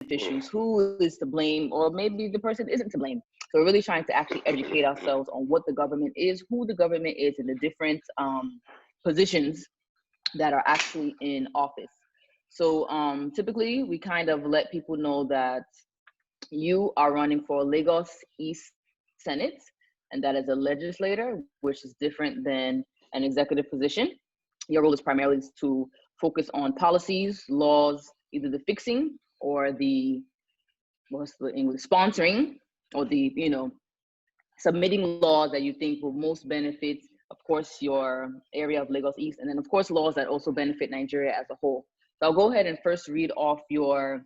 issues, who is to blame, or maybe the person isn't to blame. So we're really trying to actually educate ourselves on what the government is, who the government is, and the different positions that are actually in office. So typically, we kind of let people know that you are running for Lagos East Senate, and that is a legislator, which is different than an executive position. Your role is primarily to focus on policies, laws, either the fixing or the, what's the English, sponsoring, or the, submitting laws that you think will most benefit, of course, your area of Lagos East, and then of course laws that also benefit Nigeria as a whole. So I'll go ahead and first read off your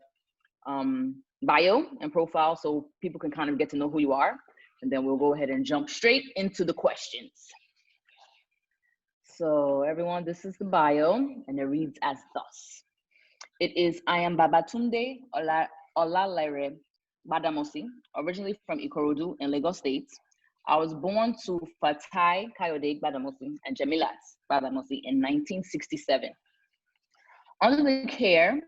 bio and profile so people can kind of get to know who you are, and then we'll go ahead and jump straight into the questions. So everyone, this is the bio, and it reads as thus. It is, I am Babatunde Olalere Gbadamosi, originally from Ikorodu in Lagos State. I was born to Fatai Kayode Gbadamosi and Jamilat Gbadamosi in 1967. Under the care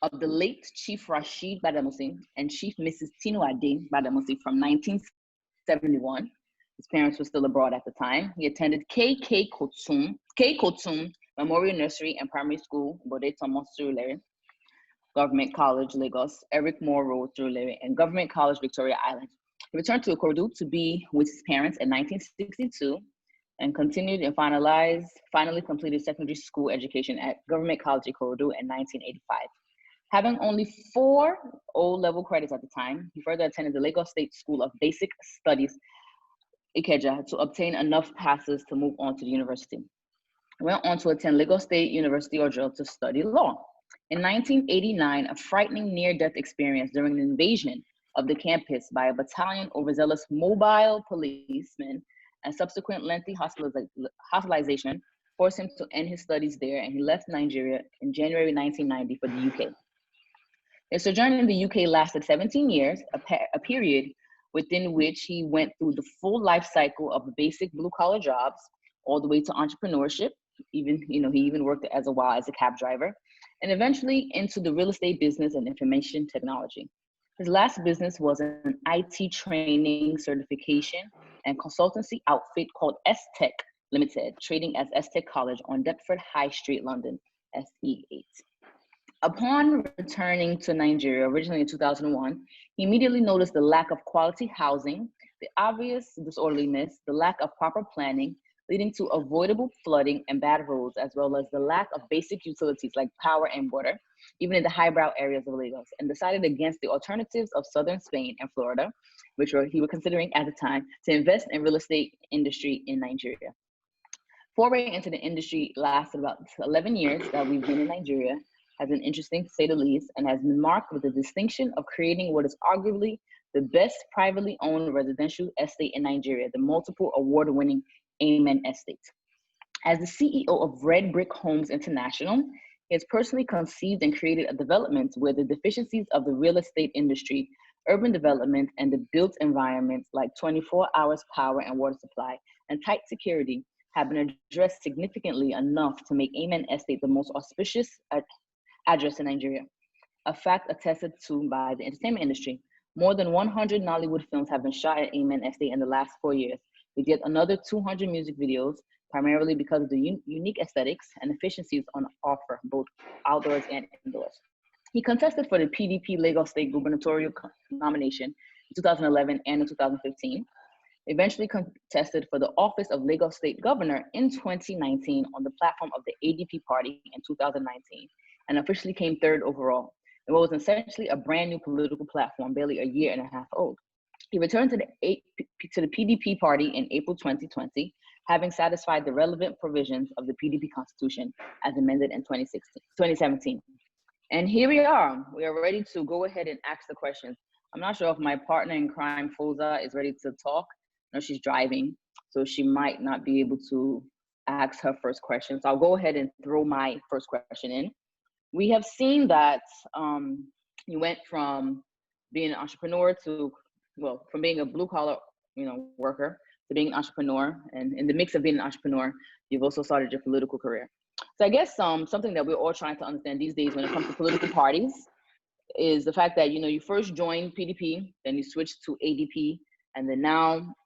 of the late Chief Rashid Gbadamosi and Chief Mrs. Tinuade Gbadamosi from 1971, his parents were still abroad at the time. He attended K. Kotum Memorial Nursery and Primary School, Bode Thomas Surulere, Government College, Lagos, Eric Moore Road, Surulere, and Government College, Victoria Island. He returned to Ikorodu to be with his parents in 1962 and continued and finally completed secondary school education at Government College, Ikorodu in 1985. Having only 4 O-level credits at the time, he further attended the Lagos State School of Basic Studies, Ikeja, to obtain enough passes to move on to the university. He went on to attend Lagos State University, Ojo, to study law. In 1989, a frightening near-death experience during an invasion of the campus by a battalion overzealous mobile policemen and subsequent lengthy hospitalization forced him to end his studies there, and he left Nigeria in January 1990 for the UK. His sojourn in the UK lasted 17 years, a period within which he went through the full life cycle of basic blue-collar jobs, all the way to entrepreneurship. He even worked as a cab driver, and eventually into the real estate business and information technology. His last business was an IT training, certification, and consultancy outfit called S-Tech Limited, trading as S-Tech College on Deptford High Street, London, SE8. Upon returning to Nigeria, originally in 2001, he immediately noticed the lack of quality housing, the obvious disorderliness, the lack of proper planning, leading to avoidable flooding and bad roads, as well as the lack of basic utilities like power and water, even in the highbrow areas of Lagos, and decided against the alternatives of southern Spain and Florida, which he was considering at the time, to invest in real estate industry in Nigeria. Foray into the industry lasted about 11 years that we've been in Nigeria, has been interesting to say the least, and has been marked with the distinction of creating what is arguably the best privately owned residential estate in Nigeria, the multiple award-winning Amen Estate. As the CEO of Red Brick Homes International, he has personally conceived and created a development where the deficiencies of the real estate industry, urban development, and the built environments like 24 hours power and water supply and tight security have been addressed significantly enough to make Amen Estate the most auspicious address in Nigeria, a fact attested to by the entertainment industry. More than 100 Nollywood films have been shot at Amen Estate in the last 4 years, with yet another 200 music videos, primarily because of the unique aesthetics and efficiencies on offer, both outdoors and indoors. He contested for the PDP Lagos State gubernatorial nomination in 2011 and in 2015, eventually contested for the office of Lagos State Governor in 2019 on the platform of the ADP party in 2019, and officially came 3rd overall. It was essentially a brand new political platform, barely a year and a half old. He returned to the PDP party in April 2020, having satisfied the relevant provisions of the PDP constitution as amended in 2017. And here we are. We are ready to go ahead and ask the questions. I'm not sure if my partner in crime, Foza, is ready to talk. I know she's driving, so she might not be able to ask her first question. So I'll go ahead and throw my first question in. We have seen that you went from being an entrepreneur to, well, from being a blue collar, worker to being an entrepreneur. And in the mix of being an entrepreneur, you've also started your political career. So I guess something that we're all trying to understand these days when it comes to political parties is the fact that, you first joined PDP, then you switched to ADP, and then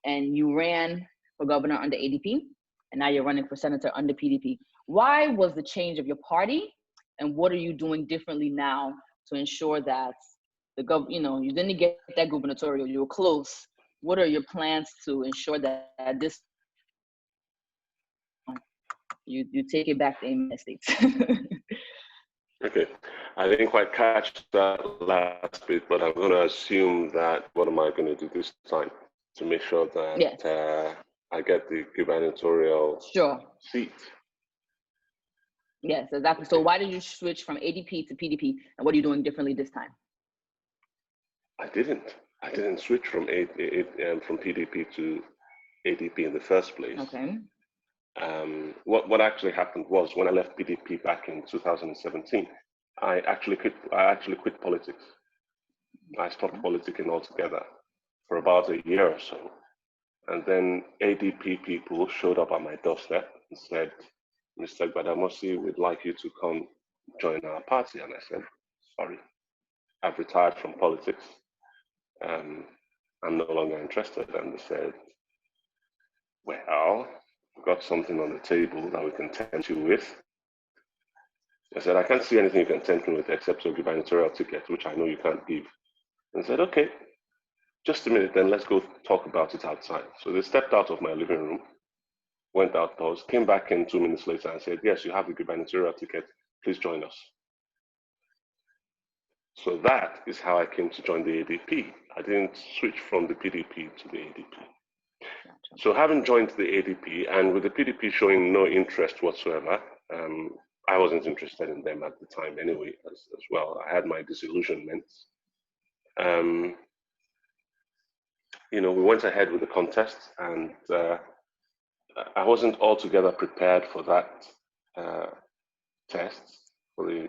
and you ran for governor under ADP, and now you're running for senator under PDP. Why was the change of your party, and what are you doing differently now to ensure that you didn't get that gubernatorial, you were close? What are your plans to ensure that this you take it back to the United States? Okay, I didn't quite catch that last bit, but I'm going to assume that what am I going to do this time to make sure that Yes. I get the gubernatorial seat? Yes, exactly. So why did you switch from ADP to PDP, and what are you doing differently this time? I didn't switch from PDP to ADP in the first place. Okay. What actually happened was, when I left PDP back in 2017, I actually quit politics. I stopped politicking altogether for about a year or so. And then ADP people showed up at my doorstep and said, "Mr. Gbadamosi, we'd like you to come join our party." And I said, "Sorry, I've retired from politics. I'm no longer interested." And they said, "Well, we've got something on the table that we can tempt you with." I said, "I can't see anything you can tempt me with except your gubernatorial ticket, which I know you can't give." And they said, "Okay, just a minute, then let's go talk about it outside." So they stepped out of my living room, went outdoors, came back in 2 minutes later and said, "Yes, you have the gubernatorial ticket. Please join us." So that is how I came to join the ADP. I didn't switch from the PDP to the ADP. So having joined the ADP, and with the PDP showing no interest whatsoever, I wasn't interested in them at the time anyway, as well. I had my disillusionments. We went ahead with the contest, and I wasn't altogether prepared for that test, for the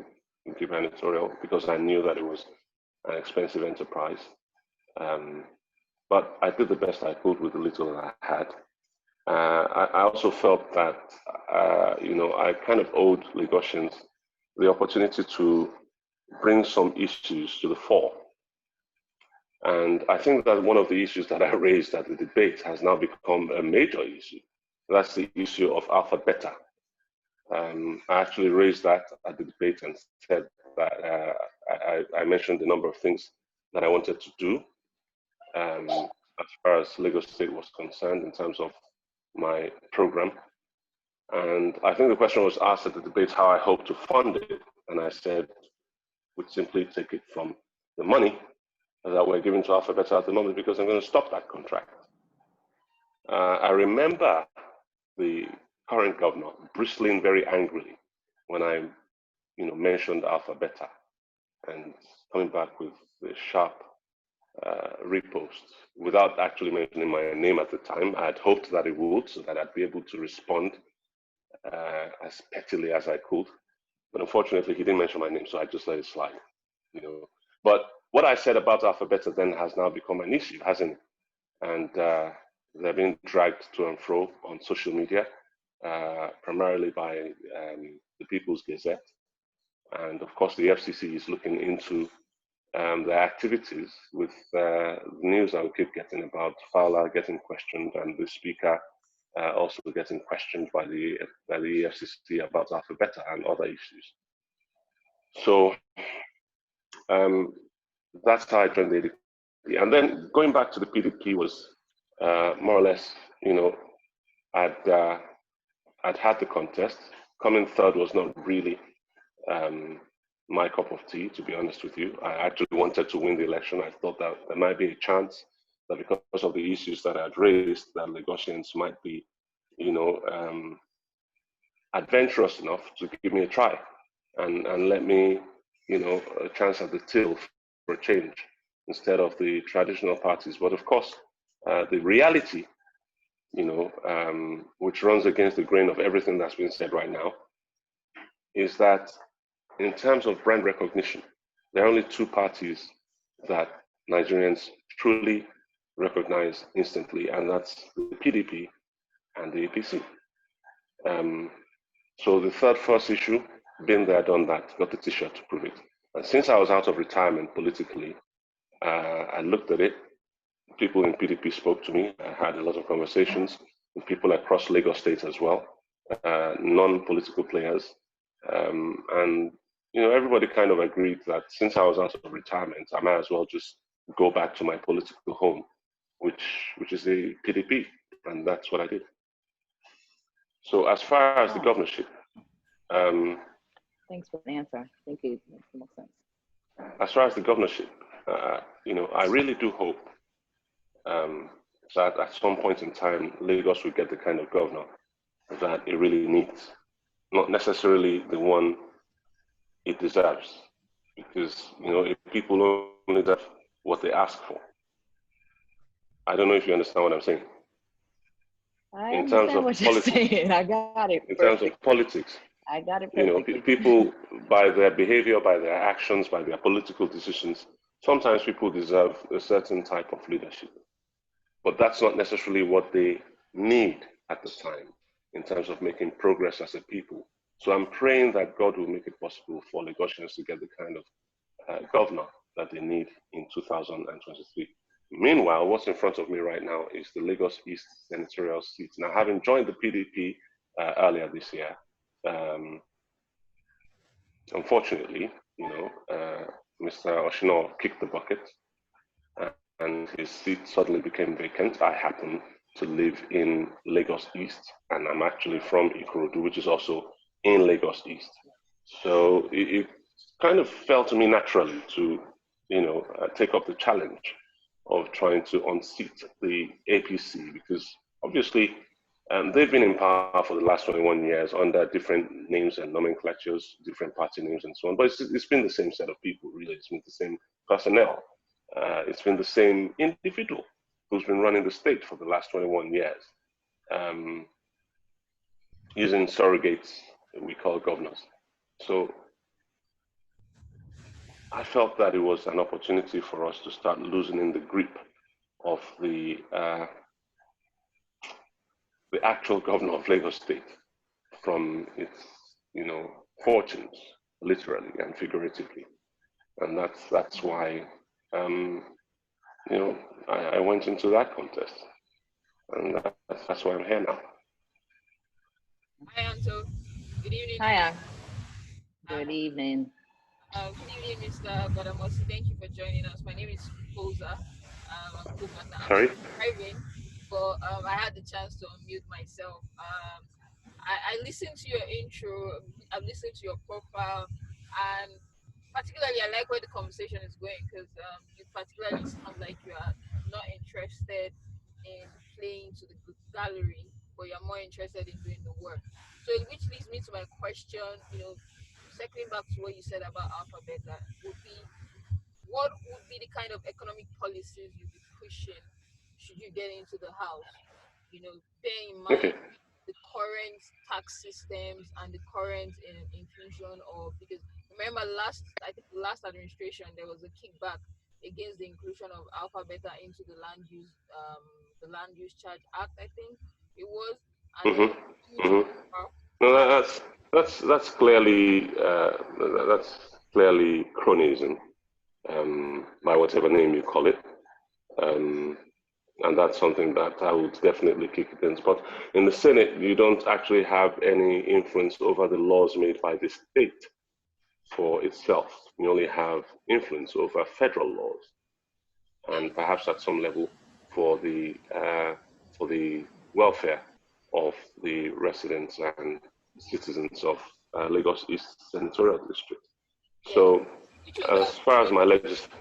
gubernatorial, because I knew that it was an expensive enterprise. But I did the best I could with the little that I had. I also felt that, I kind of owed Lagosians the opportunity to bring some issues to the fore. And I think that one of the issues that I raised at the debate has now become a major issue. That's the issue of alpha beta. I actually raised that at the debate and said that I mentioned a number of things that I wanted to do as far as Lagos State was concerned in terms of my program. And I think the question was asked at the debate how I hope to fund it. And I said, we'd simply take it from the money that we're giving to Alpha Beta at the moment, because I'm going to stop that contract. I remember the current governor bristling very angrily when I mentioned Alpha Beta, and coming back with the sharp repost without actually mentioning my name at the time. I had hoped that it would, so that I'd be able to respond as pettily as I could. But unfortunately, he didn't mention my name, so I just let it slide. But what I said about Alpha Beta then has now become an issue, hasn't it? And they're being dragged to and fro on social media, primarily by the People's Gazette. And of course, the FCC is looking into their activities with the news that we keep getting about Fowler getting questioned, and the speaker also getting questioned by the FCC about Alpha Beta and other issues. So that's how I joined the ADP. And then going back to the PDP was more or less, I'd had the contest. Coming third was not really my cup of tea, to be honest with you. I actually wanted to win the election. I thought that there might be a chance that because of the issues that I had raised, that Lagosians might be, adventurous enough to give me a try and let me, a chance at the till for a change instead of the traditional parties. But of course, the reality, which runs against the grain of everything that's been said right now, is that in terms of brand recognition, there are only two parties that Nigerians truly recognize instantly, and that's the PDP and the APC. So the first issue, been there, done that, got the t-shirt to prove it. And since I was out of retirement politically, I looked at it. People in PDP spoke to me. I had a lot of conversations with people across Lagos State as well, non-political players. And everybody kind of agreed that since I was out of retirement, I might as well just go back to my political home, which is the PDP, and that's what I did. So as far as the governorship, thanks for the answer. I think it makes the most sense. As far as the governorship, I really do hope that at some point in time, Lagos will get the kind of governor that it really needs, not necessarily the one it deserves, because if people only deserve what they ask for. I don't know if you understand what I'm saying. I understand what you're saying. I got it. In terms of politics, I got it perfectly. People, by their behavior, by their actions, by their political decisions, sometimes people deserve a certain type of leadership. But that's not necessarily what they need at the time in terms of making progress as a people. So I'm praying that God will make it possible for Lagosians to get the kind of governor that they need in 2023. Meanwhile, what's in front of me right now is the Lagos East Senatorial seat. Now, having joined the PDP earlier this year, unfortunately, Mr. Oshino kicked the bucket and his seat suddenly became vacant. I happen to live in Lagos East, and I'm actually from Ikorodu, which is also in Lagos East. So it kind of fell to me naturally to, take up the challenge of trying to unseat the APC, because obviously they've been in power for the last 21 years under different names and nomenclatures, different party names and so on. But it's been the same set of people, really. It's been the same personnel. It's been the same individual who's been running the state for the last 21 years, using surrogates we call governors. So I felt that it was an opportunity for us to start loosening the grip of the actual governor of Lagos State from its, fortunes, literally and figuratively. And that's why, I went into that contest. And that's why I'm here now. Hi, Anto. Good evening. Hiya. Good evening. Good evening, Mr. Gbadamosi. Thank you for joining us. My name is Foza. I'm Sorry? driving, but I had the chance to unmute myself. I listened to your intro. I've listened to your profile, and particularly I like where the conversation is going, because you particularly sound like you are not interested in playing to the gallery, but you're more interested in doing the work. So which leads me to my question, circling back to what you said about Alpha Beta, what would be the kind of economic policies you'd be pushing should you get into the house? Bear in mind the current tax systems and the current inclusion of, because remember I think the last administration, there was a kickback against the inclusion of Alpha Beta into the land use charge act, I think it was. And No, that's clearly cronyism, by whatever name you call it, and that's something that I would definitely kick against. But in the Senate, you don't actually have any influence over the laws made by the state for itself. You only have influence over federal laws, and perhaps at some level for the welfare of the residents and citizens of Lagos East Senatorial District. So, as far as my legislation...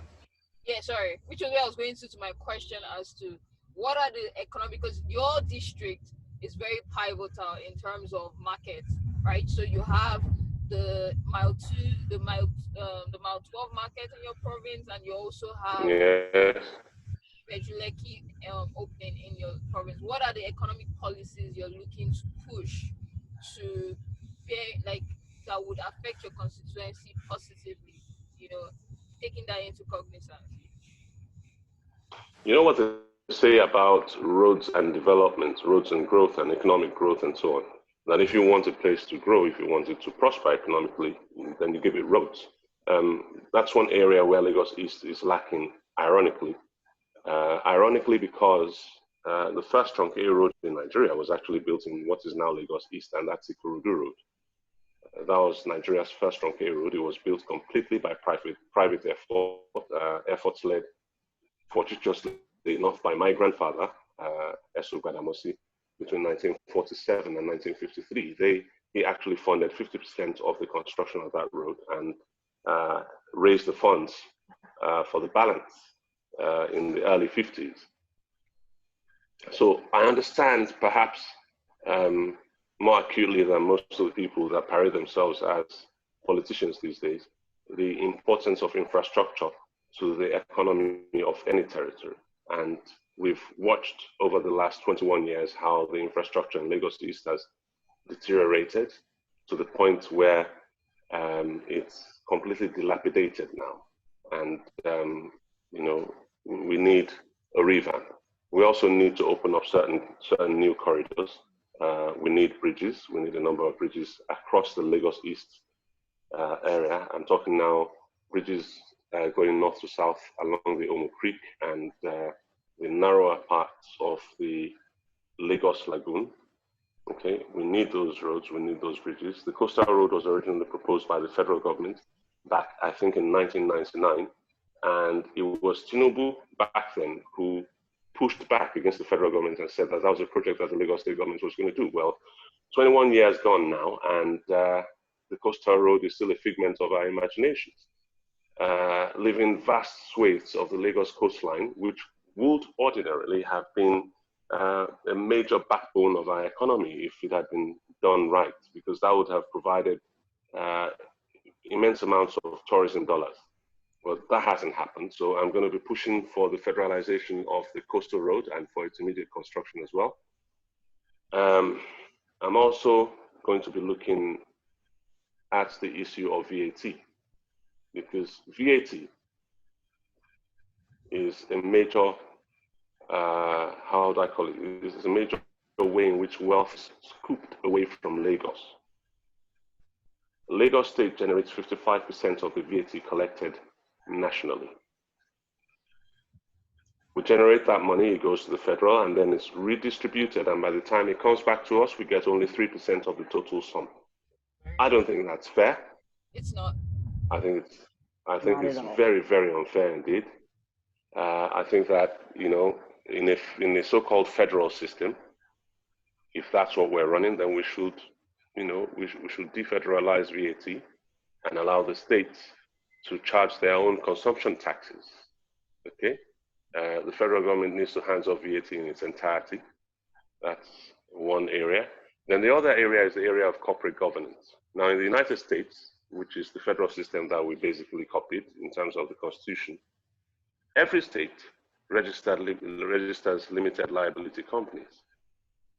which is where I was going to my question as to what are the economic, because your district is very pivotal in terms of markets, right? So you have the mile 2, the mile 12 market in your province, and you also have Pejuleki opening in your province. What are the economic policies you're looking to push to that would affect your constituency positively, taking that into cognizance? You know what they say about roads and development, roads and growth and economic growth and so on, that if you want a place to grow, if you want it to prosper economically, then you give it roads. That's one area where Lagos East is lacking, ironically. Ironically, because the first trunk-A road in Nigeria was actually built in what is now Lagos East, and that's Ikorodu Road. That was Nigeria's first trunk-A road. It was built completely by private efforts led, fortuitously enough, by my grandfather, Gbadamosi, between 1947 and 1953. He actually funded 50% of the construction of that road and raised the funds for the balance in the early 50s. So I understand perhaps more acutely than most of the people that parade themselves as politicians these days, the importance of infrastructure to the economy of any territory. And we've watched over the last 21 years how the infrastructure in Lagos East has deteriorated to the point where it's completely dilapidated now. And, we need a revamp. We also need to open up certain new corridors. We need bridges. We need a number of bridges across the Lagos East area. I'm talking now bridges going north to south along the Omo Creek and the narrower parts of the Lagos Lagoon. Okay, we need those roads, we need those bridges. The coastal road was originally proposed by the federal government back, I think, in 1999. And it was Tinubu back then who pushed back against the federal government and said that that was a project that the Lagos state government was going to do. Well, 21 years gone now, and the coastal road is still a figment of our imaginations, leaving vast swathes of the Lagos coastline, which would ordinarily have been a major backbone of our economy if it had been done right, because that would have provided immense amounts of tourism dollars. Well, that hasn't happened, so I'm going to be pushing for the federalization of the coastal road and for its immediate construction as well. I'm also going to be looking at the issue of VAT, because VAT is a major, how do I call it? This is a major way in which wealth is scooped away from Lagos. Lagos State generates 55% of the VAT collected nationally. We generate that money, it goes to the federal, and then it's redistributed, and by the time it comes back to us, we get only 3% of the total sum. I don't think that's fair. It's not. I think it's very, very unfair indeed. I think that, in a so-called federal system, if that's what we're running, then we should, we should defederalize VAT and allow the states to charge their own consumption taxes. Okay, the federal government needs to hands off VAT in its entirety. That's one area. Then the other area is the area of corporate governance. Now, in the United States, which is the federal system that we basically copied in terms of the Constitution, every state registers limited liability companies.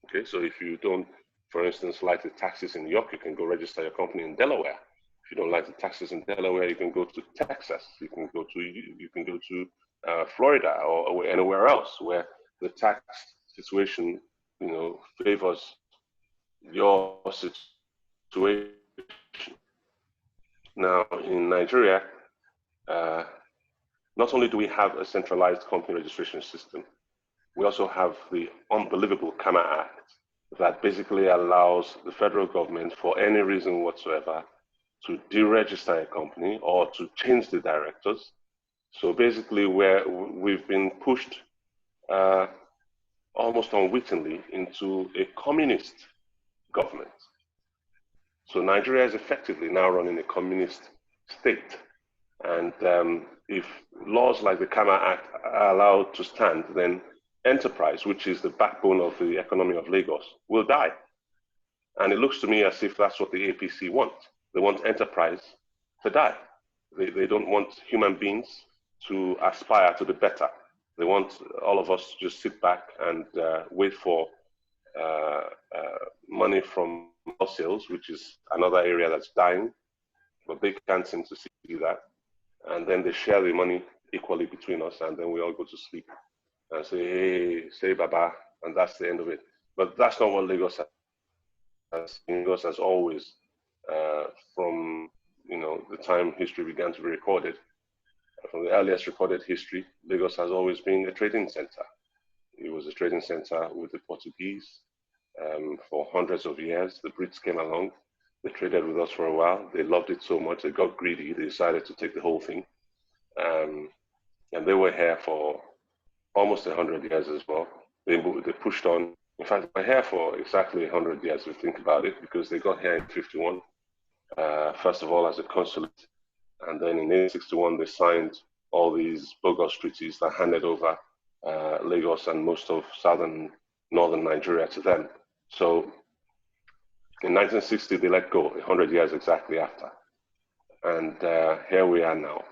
Okay, so if you don't, for instance, like the taxes in New York, you can go register your company in Delaware. If you don't like the taxes in Delaware, you can go to Texas. You can go to Florida or anywhere else where the tax situation, favors your situation. Now, in Nigeria, not only do we have a centralized company registration system, we also have the unbelievable KAMA Act that basically allows the federal government, for any reason whatsoever, to deregister a company or to change the directors. So basically, we've been pushed almost unwittingly into a communist government. So Nigeria is effectively now running a communist state. And if laws like the KAMA Act are allowed to stand, then enterprise, which is the backbone of the economy of Lagos, will die. And it looks to me as if that's what the APC want. They want enterprise to die. They don't want human beings to aspire to the better. They want all of us to just sit back and wait for money from sales, which is another area that's dying, but they can't seem to see that. And then they share the money equally between us, and then we all go to sleep and say, hey, say baba, and that's the end of it. But that's not what Lagos has. Lagos has always, from the time history began to be recorded. From the earliest recorded history, Lagos has always been a trading center. It was a trading center with the Portuguese for hundreds of years. The Brits came along. They traded with us for a while. They loved it so much, they got greedy. They decided to take the whole thing. And they were here for almost 100 years as well. They pushed on. In fact, they were here for exactly 100 years, if you think about it, because they got here in 51, first of all as a consulate. And then in 1861, they signed all these bogus treaties that handed over Lagos and most of northern Nigeria to them. So in 1960, they let go, 100 years exactly after. And here we are now.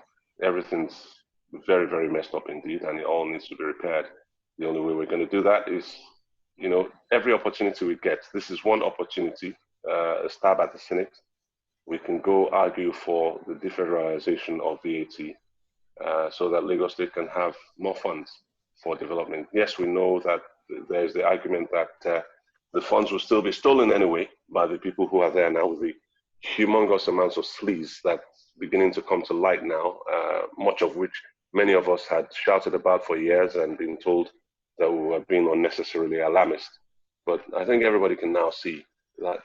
Everything's very, very messed up indeed, and it all needs to be repaired. The only way we're going to do that is, every opportunity we get. This is one opportunity, a stab at the Senate. We can go argue for the defederalization of VAT so that Lagos State can have more funds for development. Yes, we know that there's the argument that the funds will still be stolen anyway by the people who are there now, with the humongous amounts of sleaze that's beginning to come to light now, much of which many of us had shouted about for years and been told that we were being unnecessarily alarmist. But I think everybody can now see that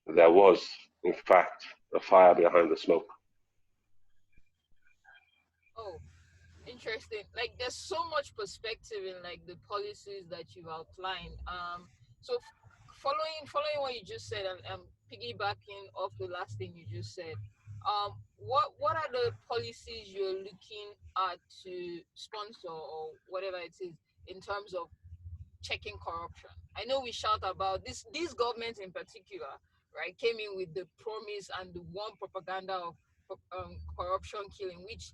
there was, in fact, a fire behind the smoke. Oh, interesting. Like, there's so much perspective in like the policies that you've outlined. So following what you just said, and piggybacking off the last thing you just said, what are the policies you're looking at to sponsor or whatever it is in terms of checking corruption? I know we shout about this. These governments in particular, right, came in with the promise and the one propaganda of corruption killing, which,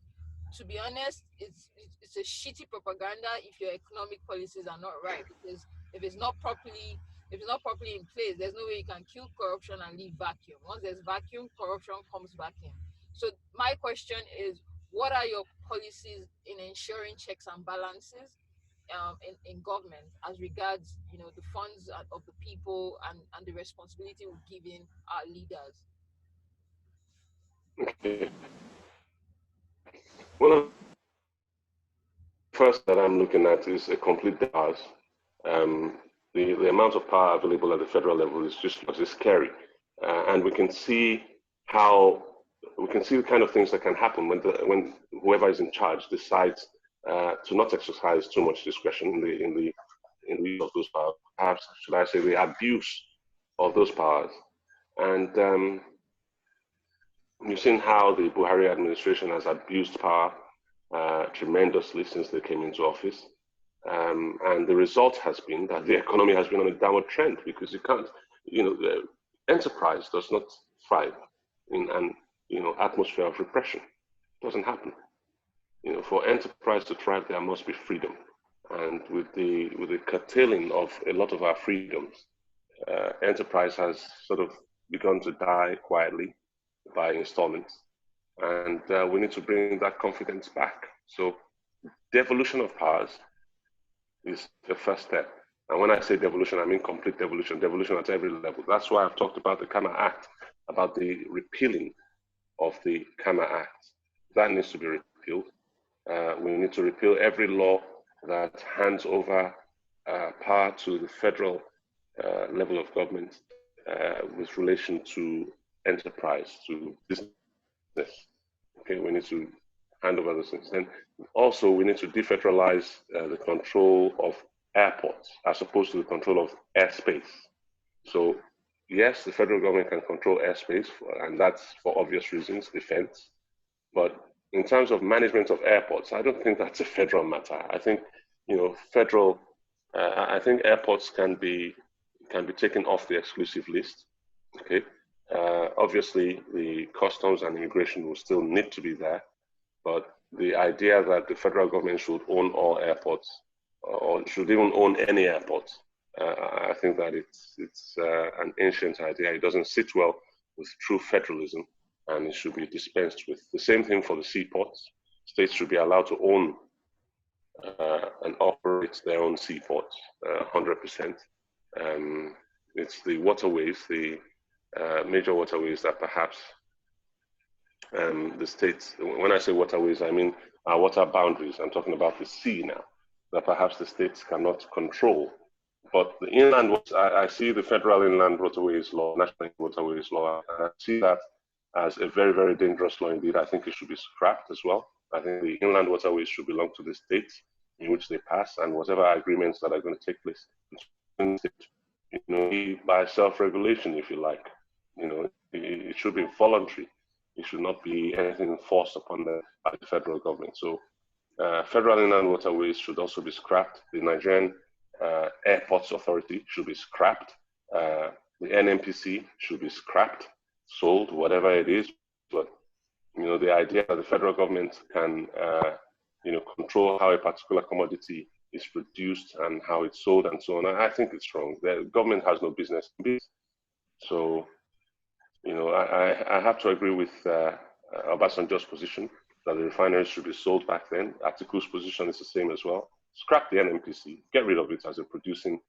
to be honest, it's a shitty propaganda if your economic policies are not right. Because if it's not properly in place, there's no way you can kill corruption and leave vacuum. Once there's vacuum, corruption comes back in. So my question is, what are your policies in ensuring checks and balances in government as regards, the funds of the people and the responsibility we're giving our leaders? Okay. Well, first that I'm looking at is a complete powers. The amount of power available at the federal level is just scary, and we can see the kind of things that can happen when whoever is in charge decides to not exercise too much discretion in the use of those powers. Perhaps, should I say, the abuse of those powers. And you've seen how the Buhari administration has abused power tremendously since they came into office. And the result has been that the economy has been on a downward trend, because you can't, the enterprise does not thrive in an atmosphere of repression. It doesn't happen. For enterprise to thrive, there must be freedom. And with the curtailing of a lot of our freedoms, enterprise has sort of begun to die quietly by installments. And we need to bring that confidence back. So devolution of powers is the first step. And when I say devolution, I mean complete devolution at every level. That's why I've talked about the KAMA Act, about the repealing of the KAMA Act. That needs to be repealed. We need to repeal every law that hands over power to the federal level of government with relation to enterprise, to business. Okay, we need to hand over those things. And also, we need to defederalize the control of airports as opposed to the control of airspace. So, yes, the federal government can control airspace, and that's for obvious reasons, defense. But in terms of management of airports, I don't think that's a federal matter. I think, I think airports can be taken off the exclusive list. Okay. Obviously, the customs and immigration will still need to be there, but the idea that the federal government should own all airports, or should even own any airport, I think that it's an ancient idea. It doesn't sit well with true federalism, and it should be dispensed with. The same thing for the seaports. States should be allowed to own and operate their own seaports 100%. It's the waterways, the major waterways that perhaps the states. When I say waterways, I mean our water boundaries. I'm talking about the sea now, that perhaps the states cannot control. But the inland, I see the federal inland waterways law, national waterways law, and I see that as a very, very dangerous law indeed. I think it should be scrapped as well. I think the inland waterways should belong to the states in which they pass, and whatever agreements that are going to take place, by self-regulation, if you like. It should be voluntary. It should not be anything forced upon by the federal government. So federal inland waterways should also be scrapped. The Nigerian Airports Authority should be scrapped. The NNPC should be scrapped, sold, whatever it is. But the idea that the federal government can control how a particular commodity is produced and how it's sold and so on, I think it's wrong. The government has no business in this. So I have to agree with Obasanjo's position that the refineries should be sold back then. Atiku's position is the same as well. Scrap the NNPC, get rid of it as a producing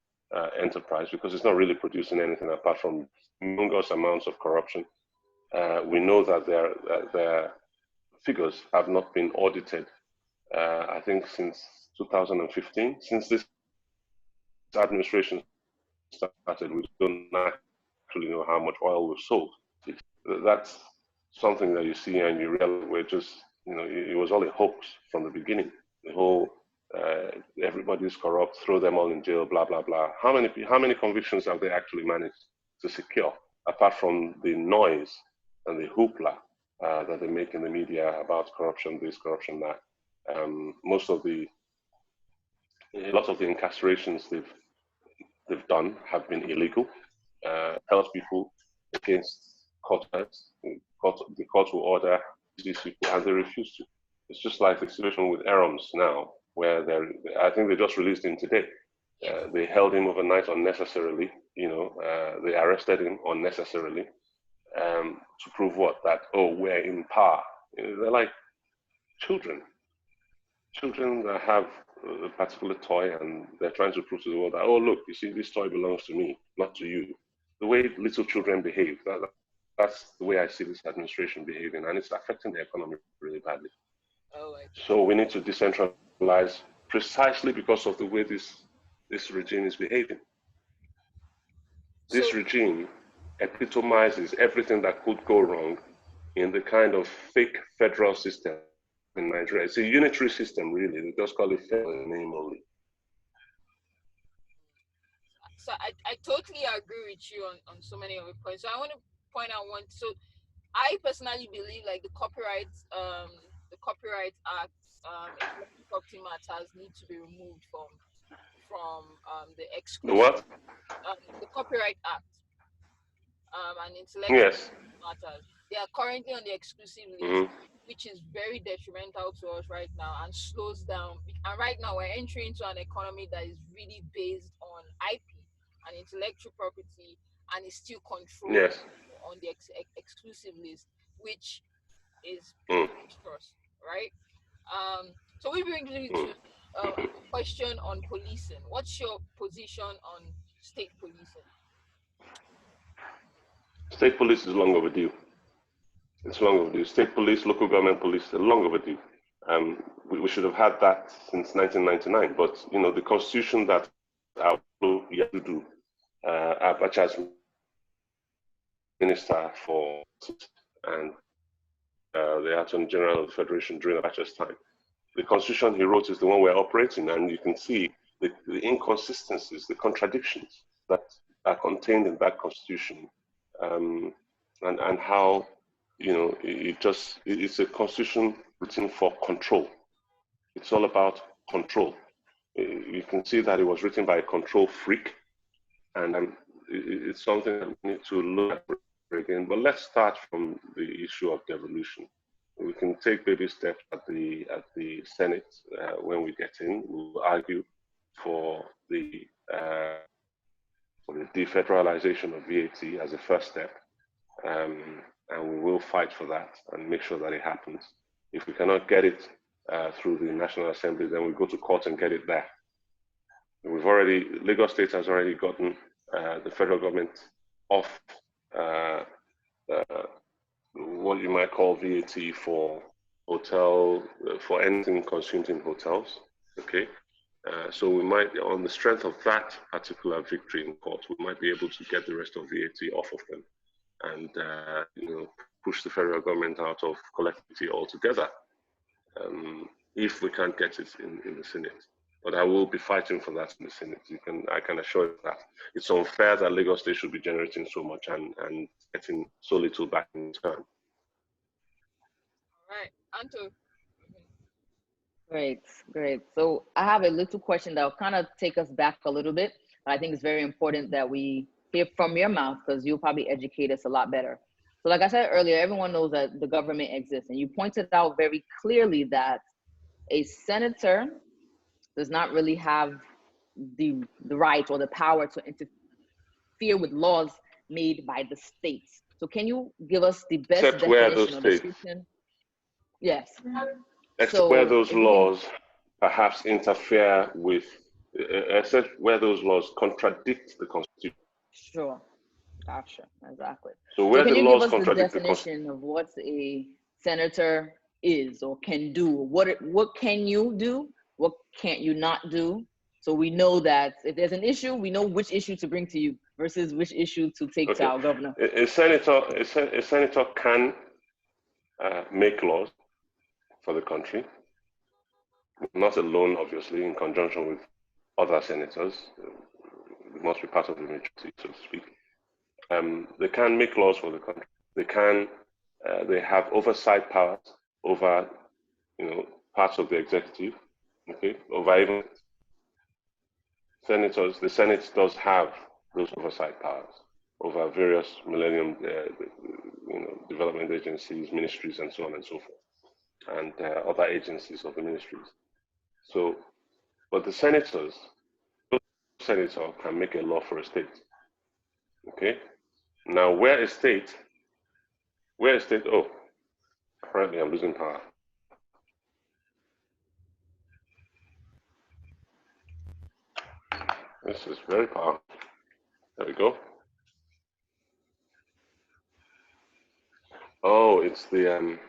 enterprise, because it's not really producing anything apart from humongous amounts of corruption. We know that their figures have not been audited, I think, since 2015. Since this administration started, we don't actually know how much oil we've sold. That's something that you see and you realize we're just, it was all a hoax from the beginning. The whole everybody's corrupt, throw them all in jail, blah blah blah. How many convictions have they actually managed to secure, apart from the noise and the hoopla that they make in the media about corruption, this, corruption, that? A lot of the incarcerations they've done have been illegal. Held people against court, the court will order these people, and they refuse to. It's just like the situation with Aarons now, where I think they just released him today. They held him overnight unnecessarily. They arrested him unnecessarily to prove what? That, we're in power. They're like children that have a particular toy, and they're trying to prove to the world that, look, you see, this toy belongs to me, not to you. The way little children behave, that's the way I see this administration behaving, and it's affecting the economy really badly. So we need to decentralize precisely because of the way this regime is behaving. This regime epitomizes everything that could go wrong in the kind of fake federal system in Nigeria. It's a unitary system, really. They just call it federal in name only. So I totally agree with you on so many of the points. So I want to point out one. So I personally believe like the Copyright Act, intellectual property matters need to be removed from the exclusive. The what? The Copyright Act and intellectual matters. They are currently on the exclusive list, which is very detrimental to us right now and slows down. And right now we're entering into an economy that is really based on IP and intellectual property, and is still controlled on the exclusive list, which is dangerous, right? So we bring you to a question on policing. What's your position on state policing? State police is long overdue. It's long overdue. State police, local government police are long overdue. We should have had that since 1999. But the constitution that Yadudu, Abacha's minister for and the Attorney General of the Federation during Abacha's time, the constitution he wrote is the one we're operating, and you can see the inconsistencies, the contradictions that are contained in that constitution, and how it's a constitution written for control. It's all about control. You can see that it was written by a control freak, and it's something that we need to look at again. But let's start from the issue of devolution. We can take baby steps at the Senate when we get in. We'll argue for the defederalization of VAT as a first step, and we will fight for that and make sure that it happens. If we cannot get it through the National Assembly, then we go to court and get it there. Lagos State has already gotten the federal government off what you might call VAT for hotel, for anything consumed in hotels. Okay. So we might, on the strength of that particular victory in court, we might be able to get the rest of VAT off of them, and push the federal government out of collectivity altogether. If we can't get it in the Senate, but I will be fighting for that in the Senate. I can assure you that it's unfair that Lagos State should be generating so much and getting so little back in return. All right, Anto. Great, great. So I have a little question that will kind of take us back a little bit. I think it's very important that we hear from your mouth, because you'll probably educate us a lot better. So like I said earlier, everyone knows that the government exists, and you pointed out very clearly that a senator does not really have the right or the power to interfere with laws made by the states. So can you give us the best Except where those definition or states, description? Yes. except So where those laws perhaps interfere with, except where those laws contradict the Constitution. Sure. Gotcha. Exactly. So where can the you laws give us the contradict the definition of what a senator is or can do? What can you do? What can't you not do? So we know that if there's an issue, we know which issue to bring to you versus which issue to take to our governor. A senator can make laws for the country, not alone, obviously, in conjunction with other senators. It must be part of the majority, so to speak. They can make laws for the country. They have oversight powers over, parts of the executive, okay, over even senators. The Senate does have those oversight powers over various millennium, development agencies, ministries, and so on and so forth, and other agencies of the ministries. So, but the senator can make a law for a state, okay? Now, where a state, oh, apparently I'm losing power. This is very powerful. There we go. Oh, it's the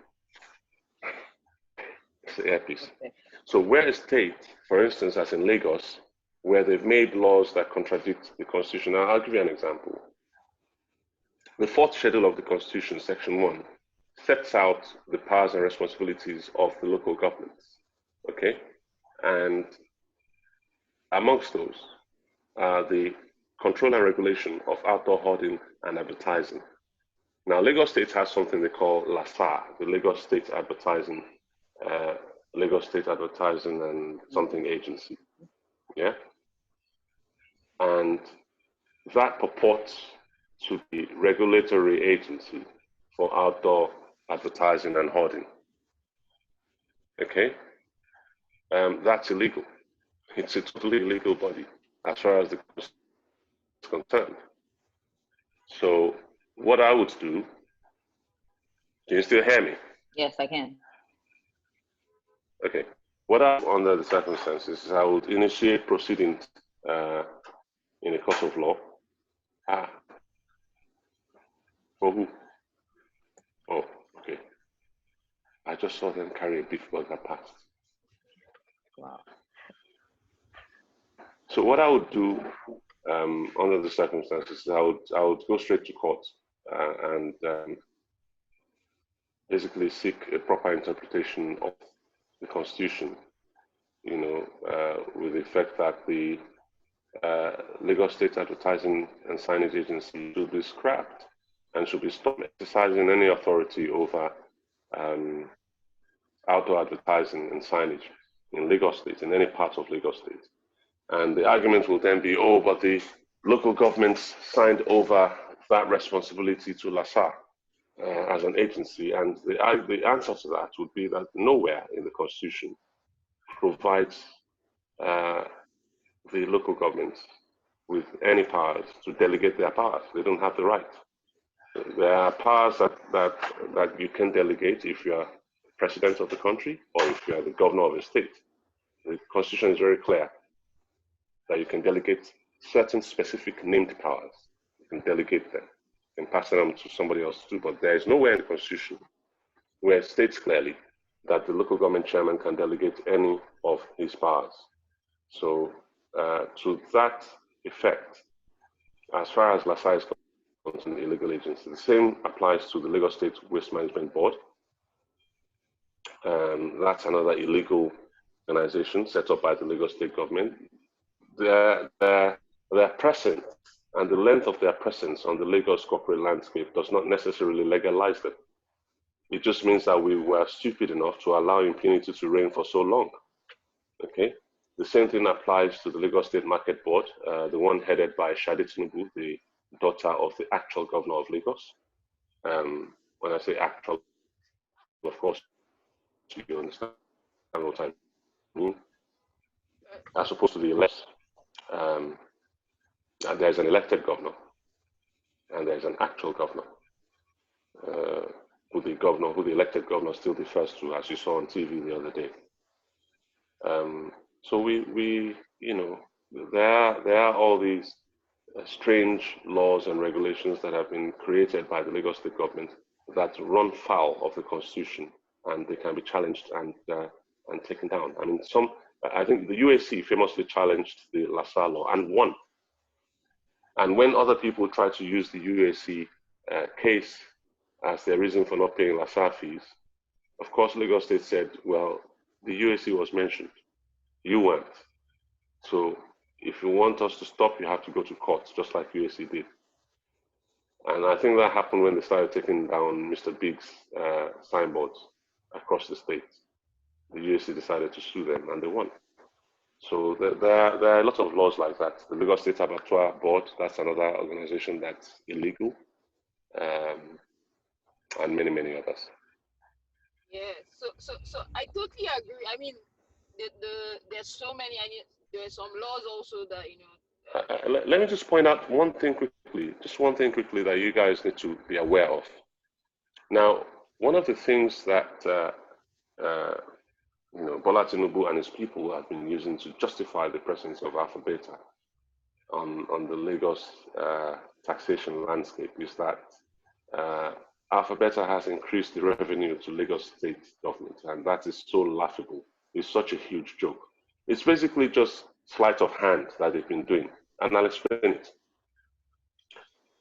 earpiece. Okay. So where a state, for instance, as in Lagos, where they've made laws that contradict the Constitution. Now, I'll give you an example. The fourth schedule of the Constitution, Section 1, sets out the powers and responsibilities of the local governments, okay? And amongst those are the control and regulation of outdoor hoarding and advertising. Now, Lagos State has something they call LASA, the Lagos State Advertising and something agency, yeah? And that purports to be regulatory agency for outdoor advertising and hoarding. Okay, that's illegal. It's a totally illegal body as far as the Constitution is concerned. So what I would do, can you still hear me? Yes, I can. Okay, what I, under the circumstances, is I would initiate proceedings in a court of law. For who? Oh, okay. I just saw them carry a beef burger past. Wow. So what I would do under the circumstances, I would go straight to court and basically seek a proper interpretation of the Constitution, with the effect that the Lagos State Advertising and Signage Agency should be scrapped and should be stopped exercising any authority over outdoor advertising and signage in Lagos State, in any part of Lagos State. And the argument will then be, oh, but the local governments signed over that responsibility to LASA as an agency. And the answer to that would be that nowhere in the Constitution provides the local governments with any powers to delegate their powers. They don't have the right. There are powers that you can delegate if you are president of the country or if you are the governor of a state. The Constitution is very clear that you can delegate certain specific named powers. You can delegate them. and passing them to somebody else too. But there is nowhere in the Constitution where it states clearly that the local government chairman can delegate any of his powers. So to that effect, as far as LASA is concerned, illegal agency, the same applies to the Lagos State Waste Management Board. That's another illegal organization set up by the Lagos State government. Their presence and the length of their presence on the Lagos corporate landscape does not necessarily legalize them. It just means that we were stupid enough to allow impunity to reign for so long. Okay. The same thing applies to the Lagos State Market Board, the one headed by Shade Tinubu, the daughter of the actual governor of Lagos. When I say actual, of course, you understand what I mean. As opposed to the elect, there's an elected governor and there's an actual governor. Who the elected governor still defers to, as you saw on TV the other day. So we there are all these strange laws and regulations that have been created by the Lagos State government that run foul of the Constitution, and they can be challenged and taken down. I mean, I think the UAC famously challenged the LASA law and won. And when other people try to use the UAC case as their reason for not paying LASA fees, of course, Lagos State said, well, the UAC was mentioned. You weren't. So if you want us to stop, you have to go to court, just like UAC did. And I think that happened when they started taking down Mr. Big's signboards across the state. The UAC decided to sue them, and they won. So there are a lot of laws like that. The Lagos State Abattoir Board, that's another organization that's illegal, and many, many others. Yeah, so I totally agree. I mean, there's so many. I mean, there's some laws also that let me just point out one thing quickly. Just one thing quickly that you guys need to be aware of. Now, one of the things that Bola Tinubu and his people have been using to justify the presence of Alpha Beta on the Lagos taxation landscape is that Alpha Beta has increased the revenue to Lagos state government, and that is so laughable. It's such a huge joke. It's basically just sleight of hand that they've been doing, and I'll explain it.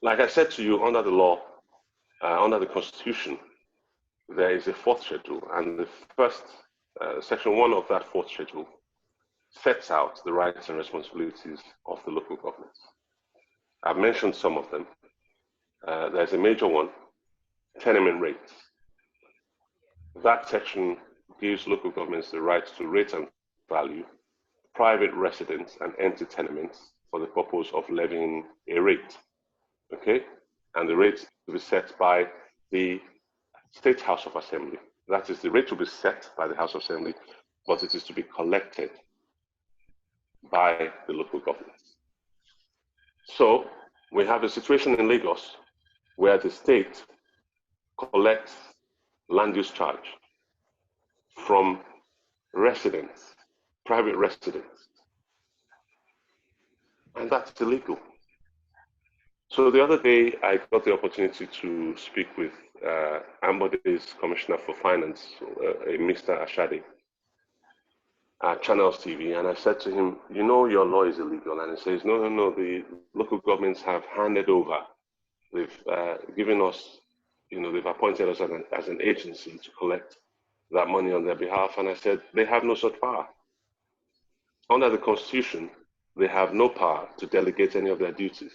Like I said to you, under the law, under the Constitution, there is a fourth schedule, and the first section 1 of that fourth schedule sets out the rights and responsibilities of the local governments. I've mentioned some of them. There's a major one, tenement rates. That section gives local governments the right to rate and value private residents and empty tenements for the purpose of levying a rate. Okay? And the rate will be set by the State House of Assembly. That is, the rate will be set by the House of Assembly, but it is to be collected by the local governments. So we have a situation in Lagos where the state collects land use charge from residents, private residents, and that's illegal. So the other day, I got the opportunity to speak with Ambode's Commissioner for Finance, Mr. Ashade, at Channels TV, and I said to him, you know your law is illegal, and he says, no, the local governments have handed over. They've given us, they've appointed us as an agency to collect that money on their behalf, and I said, they have no such power. Under the Constitution, they have no power to delegate any of their duties.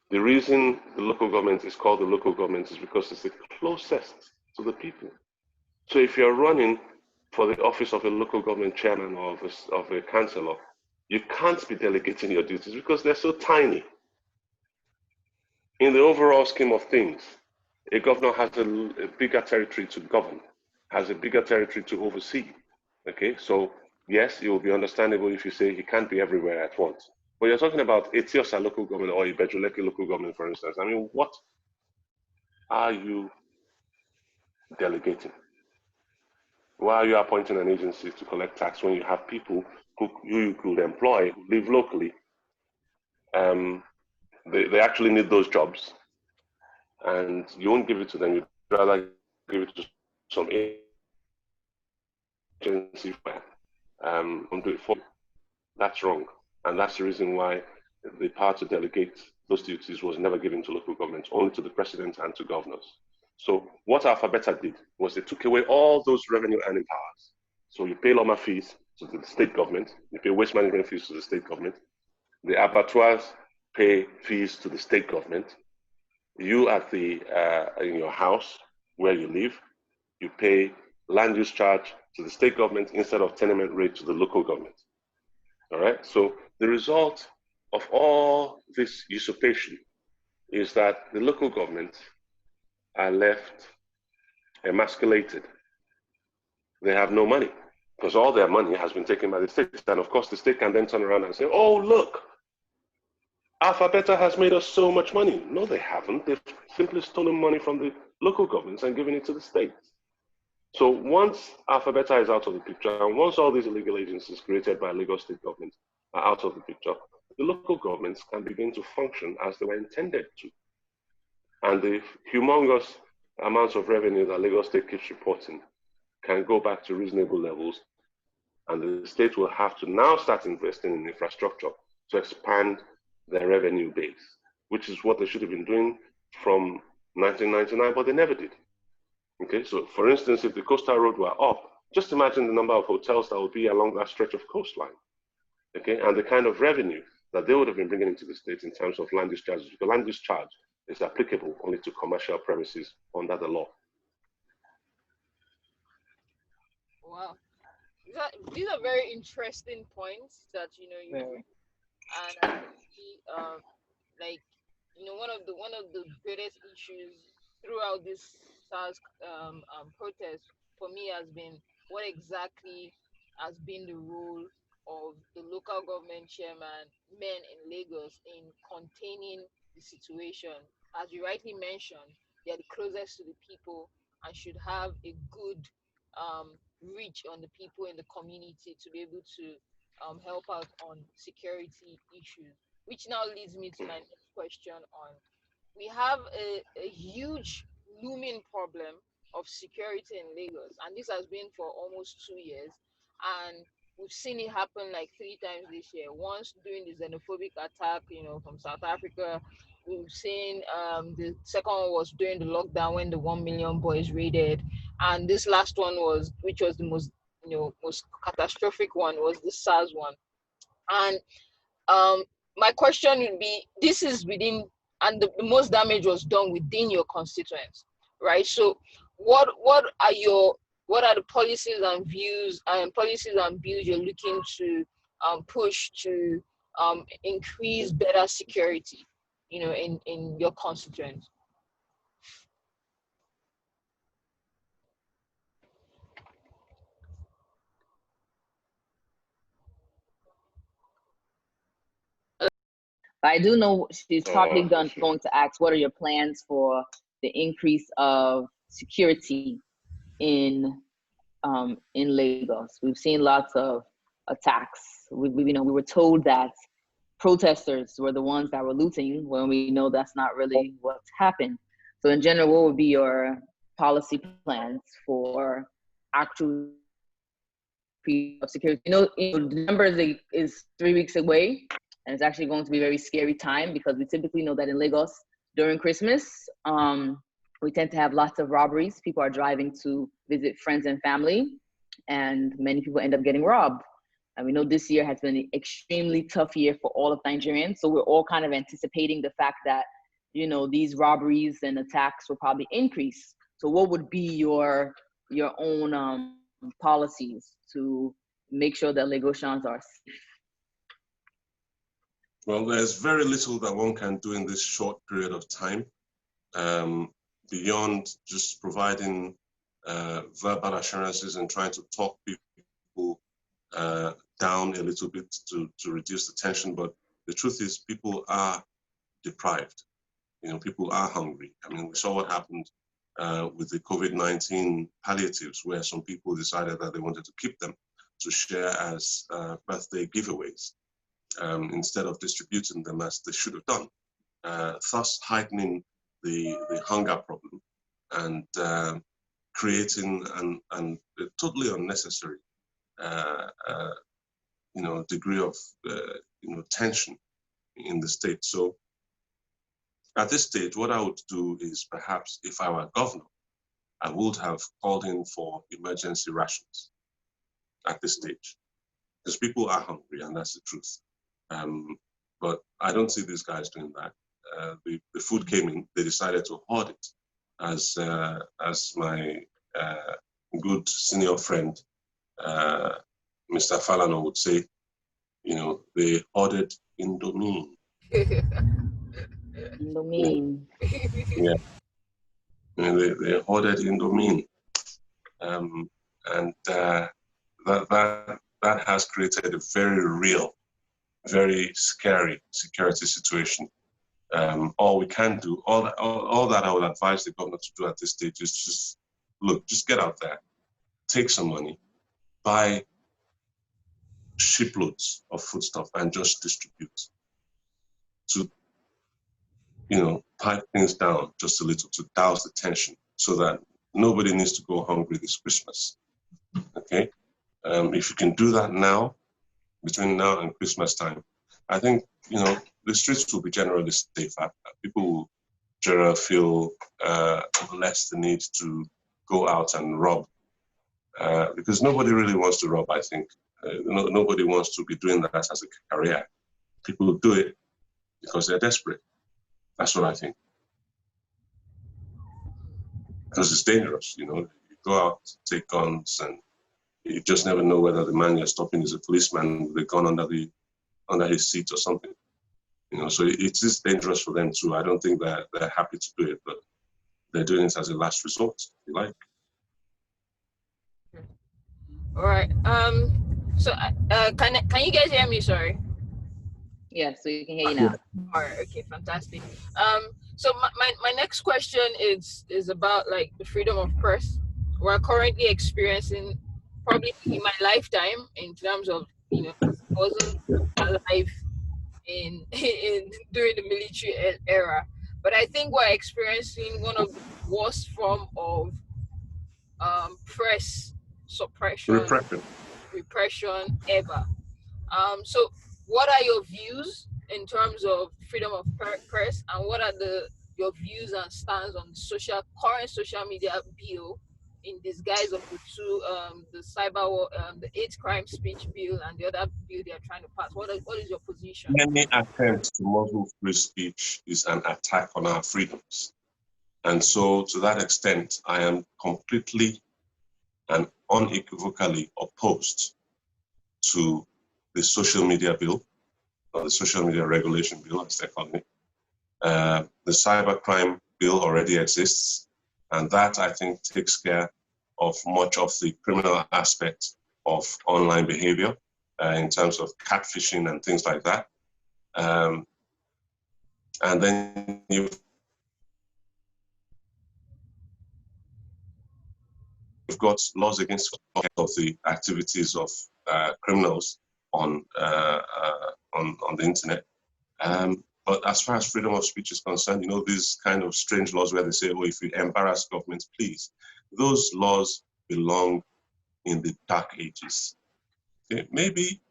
The reason the local government is called the local government is because it's the closest to the people. So if you're running for the office of a local government chairman or of a councillor, you can't be delegating your duties because they're so tiny. In the overall scheme of things, a governor has a bigger territory to govern, has a bigger territory to oversee. Okay, so yes, it will be understandable if you say he can't be everywhere at once. But you're talking about Etiosa local government or Ibejuleke local government, for instance. I mean, what are you delegating? Why are you appointing an agency to collect tax when you have people who you could employ, who live locally, they actually need those jobs, and you won't give it to them. You'd rather give it to some agency and do it for you. That's wrong, and that's the reason why the power to delegate those duties was never given to local governments, only to the president and to governors. So what Alphabeta did was they took away all those revenue earning powers. So you pay LOMA fees to the state government, you pay waste management fees to the state government, the abattoirs pay fees to the state government. You at the in your house where you live, you pay land use charge to the state government instead of tenement rate to the local government. All right. So the result of all this usurpation is that the local governments are left emasculated. They have no money because all their money has been taken by the state. And of course, the state can then turn around and say, oh, look, Alphabeta has made us so much money. No, they haven't. They've simply stolen money from the local governments and given it to the states. So once Alphabeta is out of the picture, and once all these illegal agencies created by Lagos state government are out of the picture, the local governments can begin to function as they were intended to. And the humongous amounts of revenue that Lagos state keeps reporting can go back to reasonable levels, and the state will have to now start investing in infrastructure to expand their revenue base, which is what they should have been doing from 1999, but they never did. Okay, so for instance, if the coastal road were up, just imagine the number of hotels that would be along that stretch of coastline, okay, and the kind of revenue that they would have been bringing into the state in terms of land use charges, because land use charge is applicable only to commercial premises under the law. Wow, these are very interesting points that you bring, and I see like one of the greatest issues throughout this SARS protest for me has been what exactly has been the role of the local government chairman men in Lagos in containing the situation. As you rightly mentioned, they are the closest to the people and should have a good reach on the people in the community to be able to help out on security issues. Which now leads me to my next question on, we have a huge looming problem of security in Lagos, and this has been for almost 2 years, and we've seen it happen like 3 times this year. Once during the xenophobic attack, from South Africa. We've seen the second one was during the lockdown when the 1 million boys raided, and this last one which was the most most catastrophic one, was the SARS one. And my question would be, this is within, and the most damage was done within your constituents, right? So what are the policies and views you're looking to push to increase better security, in your constituents? I do know she's probably going to ask, what are your plans for the increase of security in Lagos? We've seen lots of attacks. We were told that protesters were the ones that were looting, when we know that's not really what's happened. So in general, what would be your policy plans for actual security? The number is 3 weeks away, and it's actually going to be a very scary time, because we typically know that in Lagos during Christmas, we tend to have lots of robberies. People are driving to visit friends and family, and many people end up getting robbed. And we know this year has been an extremely tough year for all of Nigerians. So we're all kind of anticipating the fact that, these robberies and attacks will probably increase. So what would be your own policies to make sure that Lagosians are safe? Well, there's very little that one can do in this short period of time, beyond just providing verbal assurances and trying to talk people down a little bit to reduce the tension. But the truth is, people are deprived. People are hungry. I mean, we saw what happened with the COVID-19 palliatives, where some people decided that they wanted to keep them to share as birthday giveaways, instead of distributing them as they should have done. thus heightening the hunger problem and creating an a totally unnecessary degree of tension in the state. So at this stage, what I would do is perhaps if I were governor, I would have called in for emergency rations at this stage, because people are hungry, and that's the truth. But I don't see these guys doing that. The food came in, they decided to hoard it, as my good senior friend, Mr. Falano would say, they hoarded Indomie. Indomie. Yeah. They hoarded Indomie. And that has created a very real, very scary security situation. All we can do, all that I would advise the governor to do at this stage is just get out there, take some money, buy shiploads of foodstuff and just distribute to, pipe things down just a little to douse the tension so that nobody needs to go hungry this Christmas. Okay? If you can do that now, between now and Christmas time, I think, the streets will be generally safer. People will generally feel less the need to go out and rob, because nobody really wants to rob, I think. Nobody wants to be doing that as a career. People do it because they're desperate. That's what I think. Because it's dangerous, you go out, take guns, and you just never know whether the man you're stopping is a policeman with a gun under his seat or something. So it is dangerous for them too. I don't think they're happy to do it, but they're doing it as a last resort, if you like. All right. So can you guys hear me? Sorry. Yes, we can hear you now. All right. Okay. Fantastic. So my next question is about like the freedom of press. We're currently experiencing, probably in my lifetime, in terms of I wasn't alive in during the military era, but I think we're experiencing one of the worst form of press suppression, repression ever. So what are your views in terms of freedom of press, and what are your views and stands on the current social media bill in disguise of the two, the cyber war, the hate crime speech bill and the other bill they are trying to pass? What is your position? Any attempt to muzzle free speech is an attack on our freedoms. And so to that extent, I am completely and unequivocally opposed to the social media bill, or the social media regulation bill, as they're calling it. The cybercrime bill already exists, and that, I think, takes care of much of the criminal aspect of online behavior in terms of catfishing and things like that. And then you've got laws against of the activities of criminals on the internet. But as far as freedom of speech is concerned, these kind of strange laws where they say, oh, if you embarrass government, please. Those laws belong in the dark ages. Okay? Maybe,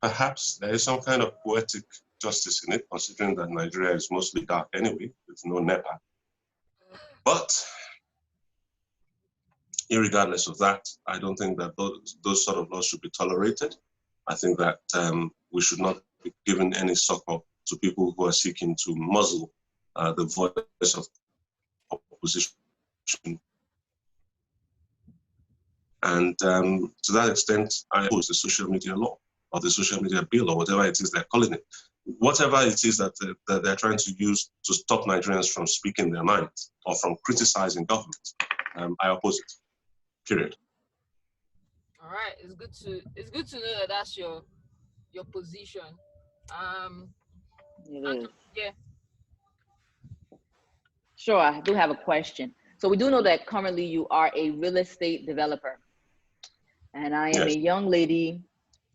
perhaps, there is some kind of poetic justice in it, considering that Nigeria is mostly dark anyway, with no NEPA. But irregardless of that, I don't think that those sort of laws should be tolerated. I think that we should not be given any succor to people who are seeking to muzzle the voice of opposition. And to that extent, I oppose the social media law or the social media bill or whatever it is they're calling it. Whatever it is that they're trying to use to stop Nigerians from speaking their minds or from criticizing government, I oppose it. Period. All right, it's good to know that that's your position. It is. Yeah. Sure, I do have a question. So we do know that currently you are a real estate developer, and I am a young lady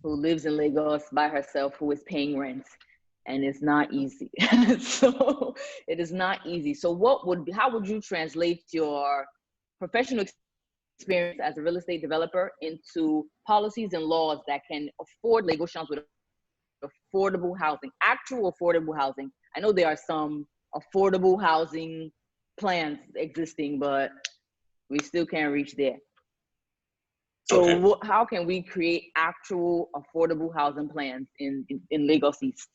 who lives in Lagos by herself who is paying rent. and it's not easy. So it is not easy. So how would you translate your professional experience as a real estate developer into policies and laws that can afford Lagosians with affordable housing, actual affordable housing? I know there are some affordable housing plans existing, but we still can't reach there. So Okay. how can we create actual affordable housing plans in Lagos East?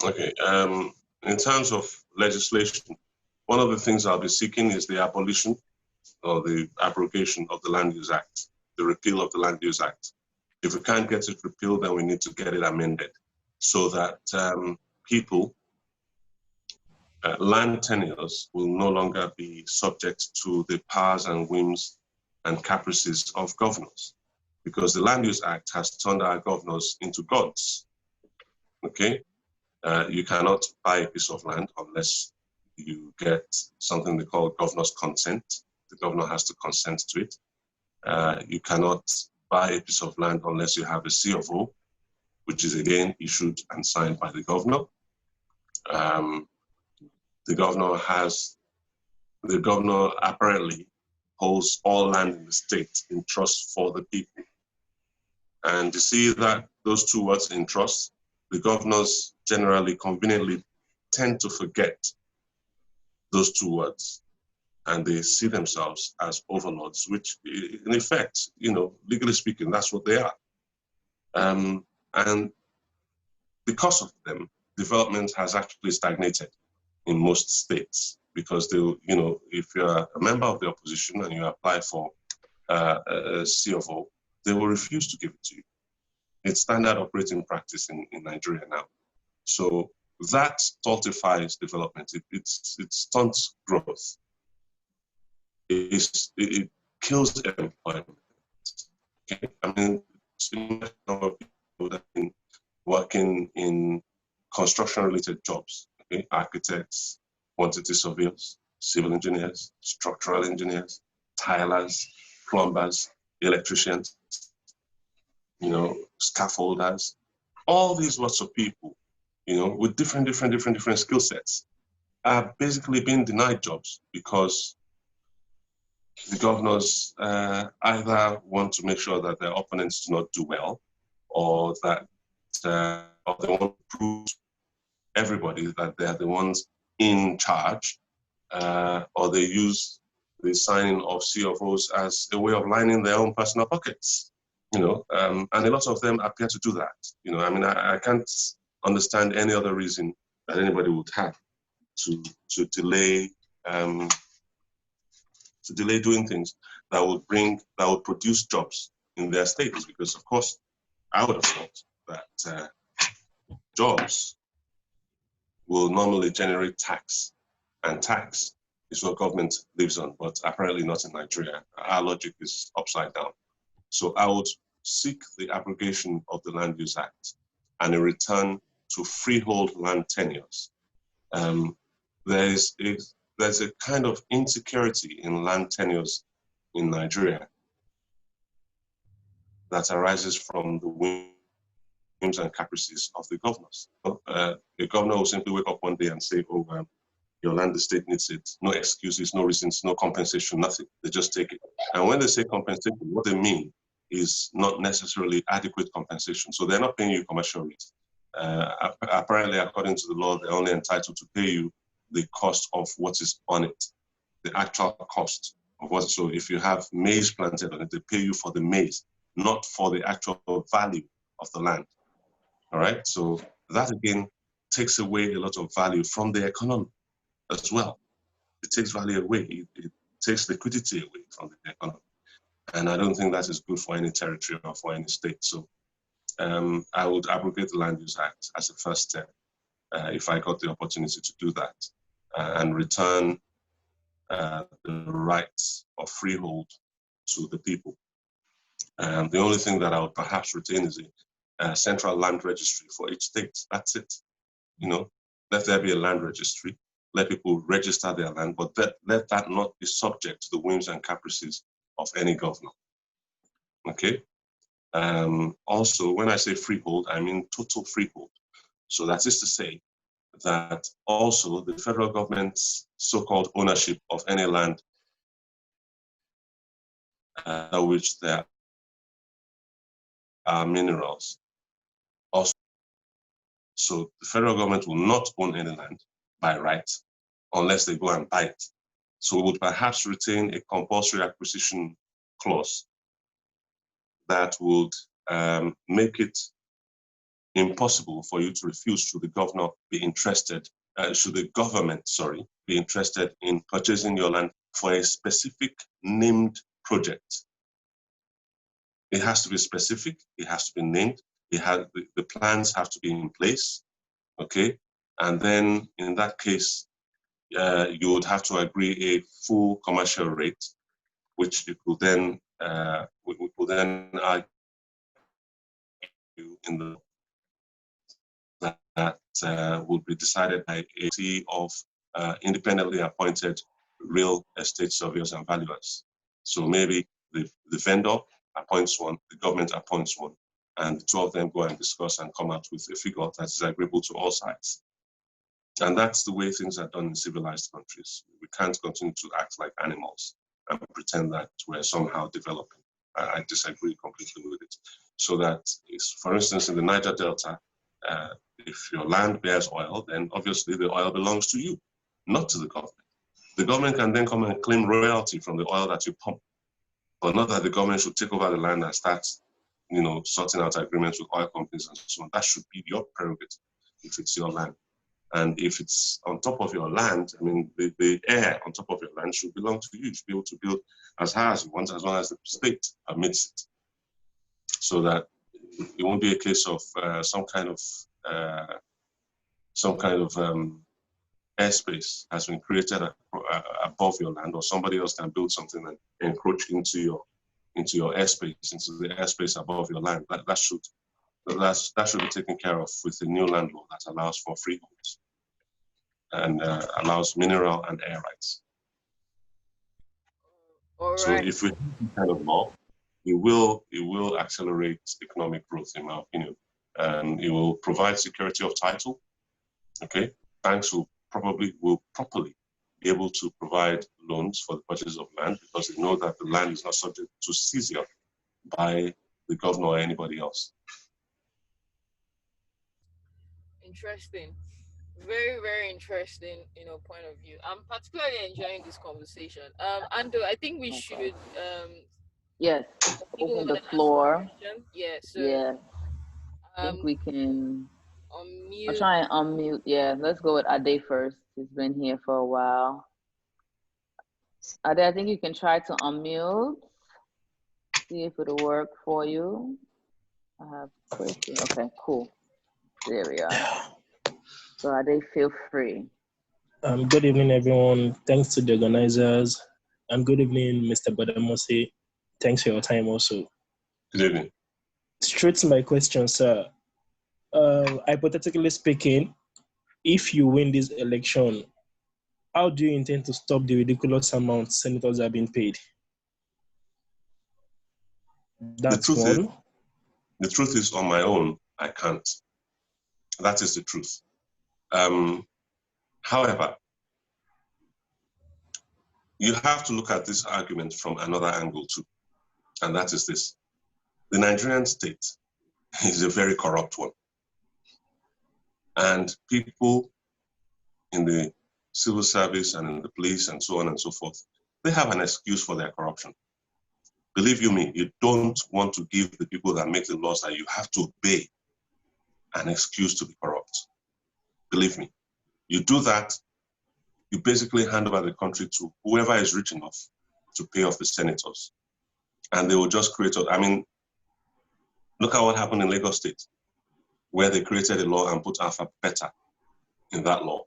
Okay. In terms of legislation, one of the things I'll be seeking is the abolition or the abrogation of the Land Use Act, the repeal of the Land Use Act. If we can't get it repealed, then we need to get it amended so that people, land tenures will no longer be subject to the powers and whims and caprices of governors, because the Land Use Act has turned our governors into gods. Okay, you cannot buy a piece of land unless you get something they call governor's consent. The governor has to consent to it. You cannot buy a piece of land unless you have a C of O, which is again issued and signed by the governor. The governor apparently holds all land in the state in trust for the people. And you see that those two words, in trust, the governors generally conveniently tend to forget those two words, and they see themselves as overlords, which in effect, legally speaking, that's what they are. And because of them, development has actually stagnated in most states, because if you're a member of the opposition and you apply for a C of O, they will refuse to give it to you. It's standard operating practice in Nigeria now. So that stultifies development. It stunts growth. It kills employment. Okay? I mean, a number of people that have been working in construction-related jobs, okay? Architects, quantity surveyors, civil engineers, structural engineers, tilers, plumbers, electricians, scaffolders, all these lots of people, with different skill sets are basically being denied jobs because the governors either want to make sure that their opponents do not do well, or that or they want to prove to everybody that they are the ones in charge, or they use the signing of CFOs as a way of lining their own personal pockets. And a lot of them appear to do that. I can't understand any other reason that anybody would have to delay doing things that would produce jobs in their states, because of course I would have thought that jobs will normally generate tax, and tax is what government lives on, but apparently not in Nigeria. Our logic is upside down. So I would seek the abrogation of the Land Use Act and a return to freehold land tenures. There's a kind of insecurity in land tenures in Nigeria that arises from the whims and caprices of the governors. The governor will simply wake up one day and say, your land estate needs it. No excuses, no reasons, no compensation, nothing. They just take it. And when they say compensation, what they mean is not necessarily adequate compensation. So they're not paying you commercial rates. Apparently, according to the law, they're only entitled to pay you the cost of what is on it, the actual cost of what. So if you have maize planted on it, they pay you for the maize, not for the actual value of the land. All right. So that again takes away a lot of value from the economy as well. It takes value away. It takes liquidity away from the economy. And I don't think that is good for any territory or for any state. So I would abrogate the Land Use Act as a first step if I got the opportunity to do that, and return the rights of freehold to the people. The only thing that I would perhaps retain is a central land registry for each state. That's it. Let there be a land registry. Let people register their land, but let that not be subject to the whims and caprices of any governor. Okay. Also, when I say freehold, I mean total freehold. So that is to say that also the federal government's so-called ownership of any land which there are minerals. Also, so the federal government will not own any land by right unless they go and buy it. So we would perhaps retain a compulsory acquisition clause that would make it impossible for you to refuse should the governor be interested, should the government, sorry, be interested in purchasing your land for a specific named project. It has to be specific, it has to be named, the plans have to be in place, okay? And then in that case, you would have to agree a full commercial rate, which it will then, argue in the that will be decided by a team of independently appointed real estate surveyors and valuers. So maybe the vendor appoints one, the government appoints one, and the two of them go and discuss and come out with a figure that is agreeable to all sides. And that's the way things are done in civilized countries. We can't continue to act like animals and pretend that we're somehow developing. I disagree completely with it. So that, for instance, in the Niger Delta, if your land bears oil, then obviously the oil belongs to you, not to the government. The government can then come and claim royalty from the oil that you pump, but not that the government should take over the land and start, sorting out agreements with oil companies and so on. That should be your prerogative if it's your land. And if it's on top of your land, I mean, the air on top of your land should belong to you. You should be able to build as high as you want, as long as the state permits it. So that it won't be a case of some kind of airspace has been created above your land, or somebody else can build something and encroach into your airspace, into the airspace above your land. That should be taken care of with the new land law that allows for freeholds and allows mineral and air rights. All right. So if we have this kind of law, it will accelerate economic growth, in my opinion. And it will provide security of title. Okay, banks will properly be able to provide loans for the purchase of land because they know that the land is not subject to seizure by the governor or anybody else. Interesting. Very, very interesting, point of view. I'm particularly enjoying this conversation. Ando, I think we should yes, open the floor. Yeah, so yeah. I think we can unmute. I'll try and unmute. Yeah, let's go with Ade first. He's been here for a while. Ade, I think you can try to unmute. See if it'll work for you. I have Tracy. Okay, cool. There we are. So Ade, feel free. Good evening, everyone. Thanks to the organizers. And good evening, Mr. Gbadamosi. Thanks for your time also. Good evening. Straight to my question, sir. Hypothetically speaking, if you win this election, how do you intend to stop the ridiculous amount senators have been paid? That's one. The truth is, on my own, I can't. That is the truth. However, you have to look at this argument from another angle too, and that is this. The Nigerian state is a very corrupt one. And people in the civil service and in the police and so on and so forth, they have an excuse for their corruption. Believe you me, you don't want to give the people that make the laws that you have to obey an excuse to be corrupt. Believe me, you do that, you basically hand over the country to whoever is rich enough to pay off the senators. And they will just create, I mean, look at what happened in Lagos State, where they created a law and put Alpha Beta in that law.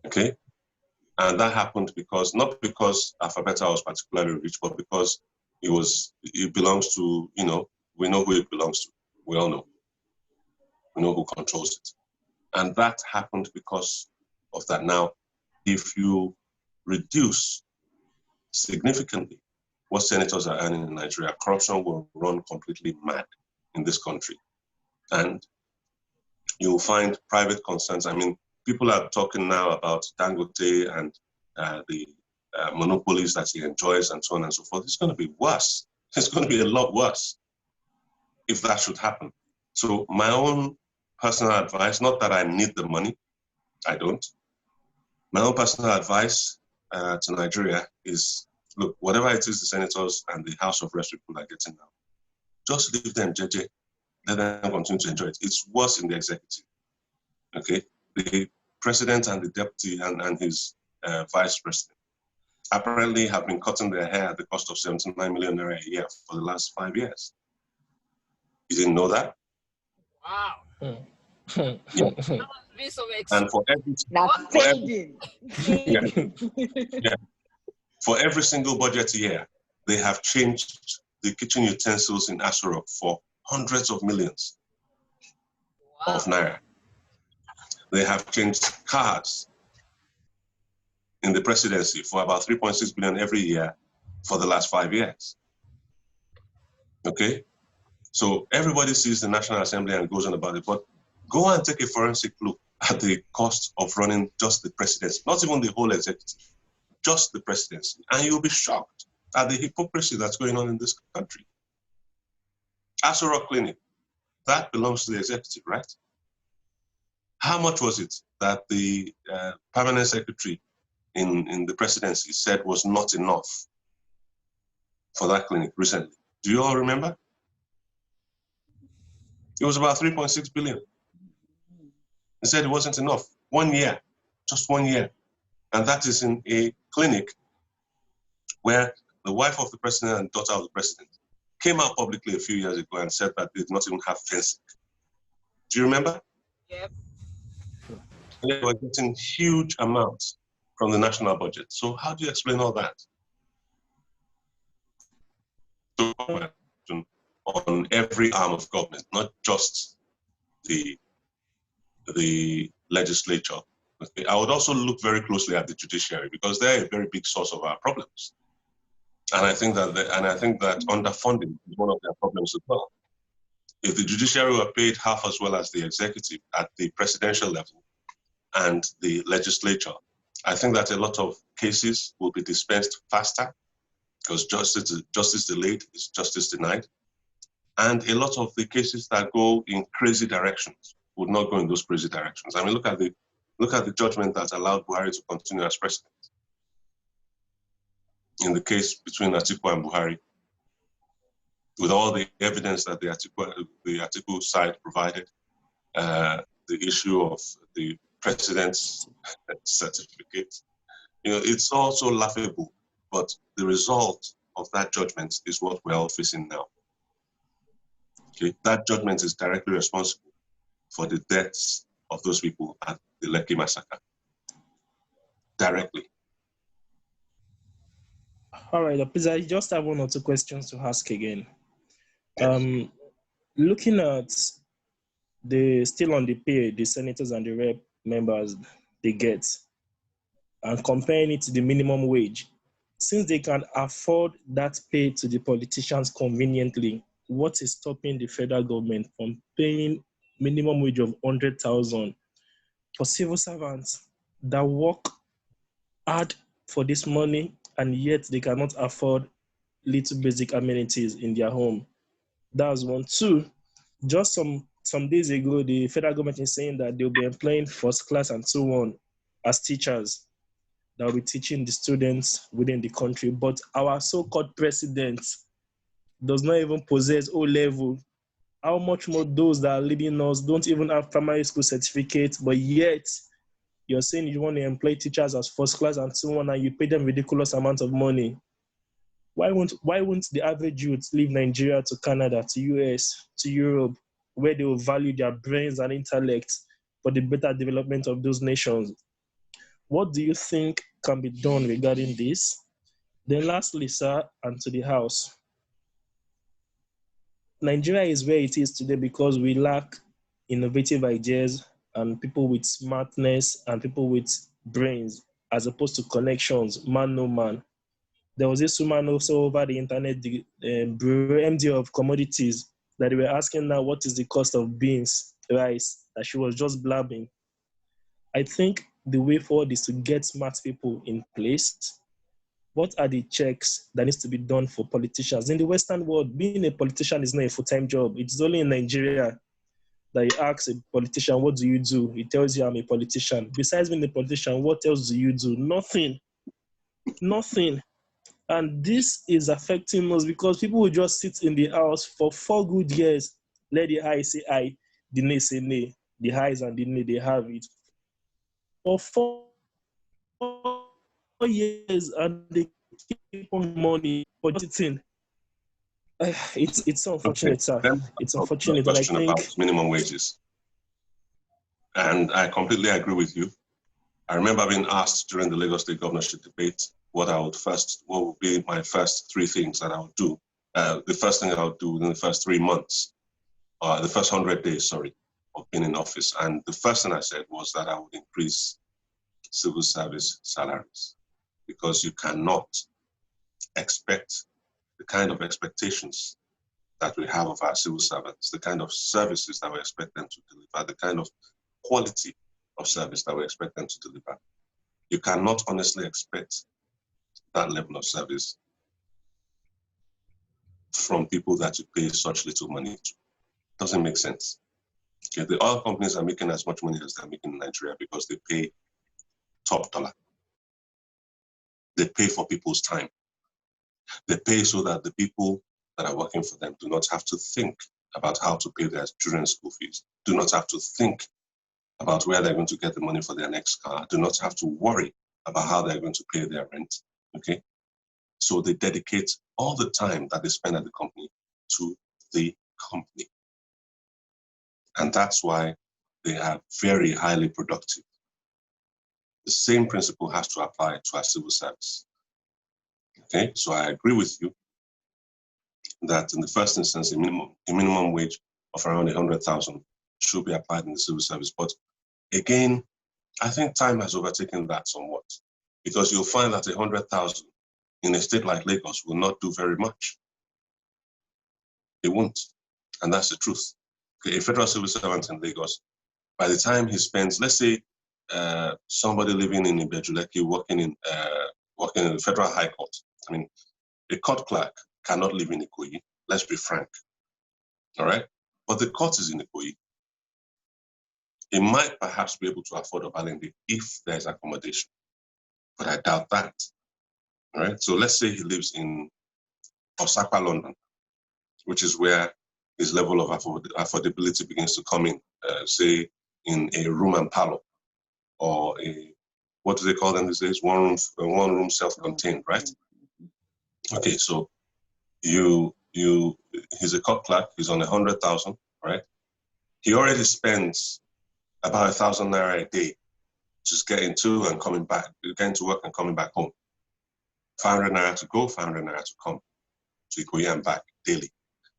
Okay? And that happened because, not because Alpha Beta was particularly rich, but because it belongs to, we know who it belongs to. We all know. We know who controls it. And that happened because of that. Now, if you reduce significantly what senators are earning in Nigeria, corruption will run completely mad in this country. And you'll find private concerns. I mean, people are talking now about Dangote and the monopolies that he enjoys and so on and so forth. It's going to be worse. It's going to be a lot worse if that should happen. So my own personal advice, not that I need the money, I don't. My own personal advice to Nigeria is, look, whatever it is the senators and the House of Reps people are getting now, just leave them, JJ, let them continue to enjoy it. It's worse in the executive, okay? The president and the deputy and his vice president apparently have been cutting their hair at the cost of 79 million naira a year for the last 5 years. You didn't know that? Wow. Yeah. And for every single budget year, they have changed the kitchen utensils in Aso Rock for hundreds of millions of naira. They have changed cars in the presidency for about 3.6 billion every year for the last 5 years. Okay? So everybody sees the National Assembly and goes on about it, but go and take a forensic look at the cost of running just the presidency, not even the whole executive, just the presidency, and you'll be shocked at the hypocrisy that's going on in this country. Aso Rock Clinic, that belongs to the executive, right? How much was it that the permanent secretary in the presidency said was not enough for that clinic recently? Do you all remember? It was about 3.6 billion. He said it wasn't enough. 1 year, just 1 year. And that is in a clinic where the wife of the president and daughter of the president came out publicly a few years ago and said that they did not even have fencing. Do you remember? Yep. They were getting huge amounts from the national budget. So how do you explain all that? So, on every arm of government, not just the legislature. Okay. I would also look very closely at the judiciary because they're a very big source of our problems. And I think that underfunding is one of their problems as well. If the judiciary were paid half as well as the executive at the presidential level and the legislature, I think that a lot of cases will be dispensed faster because justice delayed is justice denied. And a lot of the cases that go in crazy directions would not go in those crazy directions. I mean, look at the judgment that allowed Buhari to continue as president. In the case between Atiku and Buhari, with all the evidence that the Atiku side provided, the issue of the president's certificate, it's also laughable, but the result of that judgment is what we're all facing now. Okay, that judgment is directly responsible for the deaths of those people at the Lekki massacre. Directly. All right, please, I just have 1 or 2 questions to ask again. Looking at still on the pay the senators and the rep members they get, and comparing it to the minimum wage, since they can afford that pay to the politicians conveniently, what is stopping the federal government from paying minimum wage of 100,000 for civil servants that work hard for this money and yet they cannot afford little basic amenities in their home? That's 1. 2, just some days ago, the federal government is saying that they'll be employing first class and so on as teachers that will be teaching the students within the country. But our so-called president does not even possess O-level. How much more those that are leading us don't even have primary school certificates, but yet you're saying you want to employ teachers as first class and so on, and you pay them ridiculous amounts of money. Why won't the average youth leave Nigeria to Canada, to US, to Europe, where they will value their brains and intellect for the better development of those nations? What do you think can be done regarding this? Then lastly, sir, and to the House, Nigeria is where it is today because we lack innovative ideas and people with smartness and people with brains, as opposed to connections, man no man. There was this woman also over the internet, the MD of commodities, that they were asking now what is the cost of beans, rice, that she was just blabbing. I think the way forward is to get smart people in place. What are the checks that needs to be done for politicians? In the Western world, being a politician is not a full-time job. It's only in Nigeria that you ask a politician, what do you do? He tells you, I'm a politician. Besides being a politician, what else do you do? Nothing. Nothing. And this is affecting us because people will just sit in the house for 4 good years. Let the eye say aye, the nay say nay. The ayes and the nay, they have it. For 4 years, and they keep on money for just sitting. It's Okay. unfortunate, sir. Then It's a unfortunate, and I question think about minimum wages. And I completely agree with you. I remember being asked during the Lagos State governorship debate what would be my first 3 things that I would do. The first thing I would do within the first 3 months, the first 100 days, of being in office. And the first thing I said was that I would increase civil service salaries, because you cannot expect the kind of expectations that we have of our civil servants, the kind of services that we expect them to deliver, the kind of quality of service that we expect them to deliver. You cannot honestly expect that level of service from people that you pay such little money to. Doesn't make sense. Okay, the oil companies are making as much money as they're making in Nigeria because they pay top dollar. They pay for people's time. They pay so that the people that are working for them do not have to think about how to pay their children's school fees, do not have to think about where they're going to get the money for their next car, do not have to worry about how they're going to pay their rent, okay? So they dedicate all the time that they spend at the company to the company. And that's why they are very highly productive. The same principle has to apply to our civil service. Okay, so I agree with you that in the first instance, a minimum wage of around 100,000 should be applied in the civil service. But again, I think time has overtaken that somewhat, because you'll find that 100,000 in a state like Lagos will not do very much. It won't, and that's the truth. Okay, a federal civil servant in Lagos, by the time he spends, let's say, somebody living in Ibejuleki working in the Federal High Court. I mean, a court clerk cannot live in Ikoyi. Let's be frank. All right, but the court is in Ikoyi. He might perhaps be able to afford Obalende if there's accommodation, but I doubt that. All right, so let's say he lives in Osaka, London, which is where his level of affordability begins to come in, say in a room and parlor, or what do they call them these days? One room self-contained, right? Okay, so he's a court clerk, he's on 100,000, right? He already spends about 1,000 naira a day just getting to and coming back, getting to work and coming back home. 500 naira to go, 500 naira to come to Ikoyi and back daily.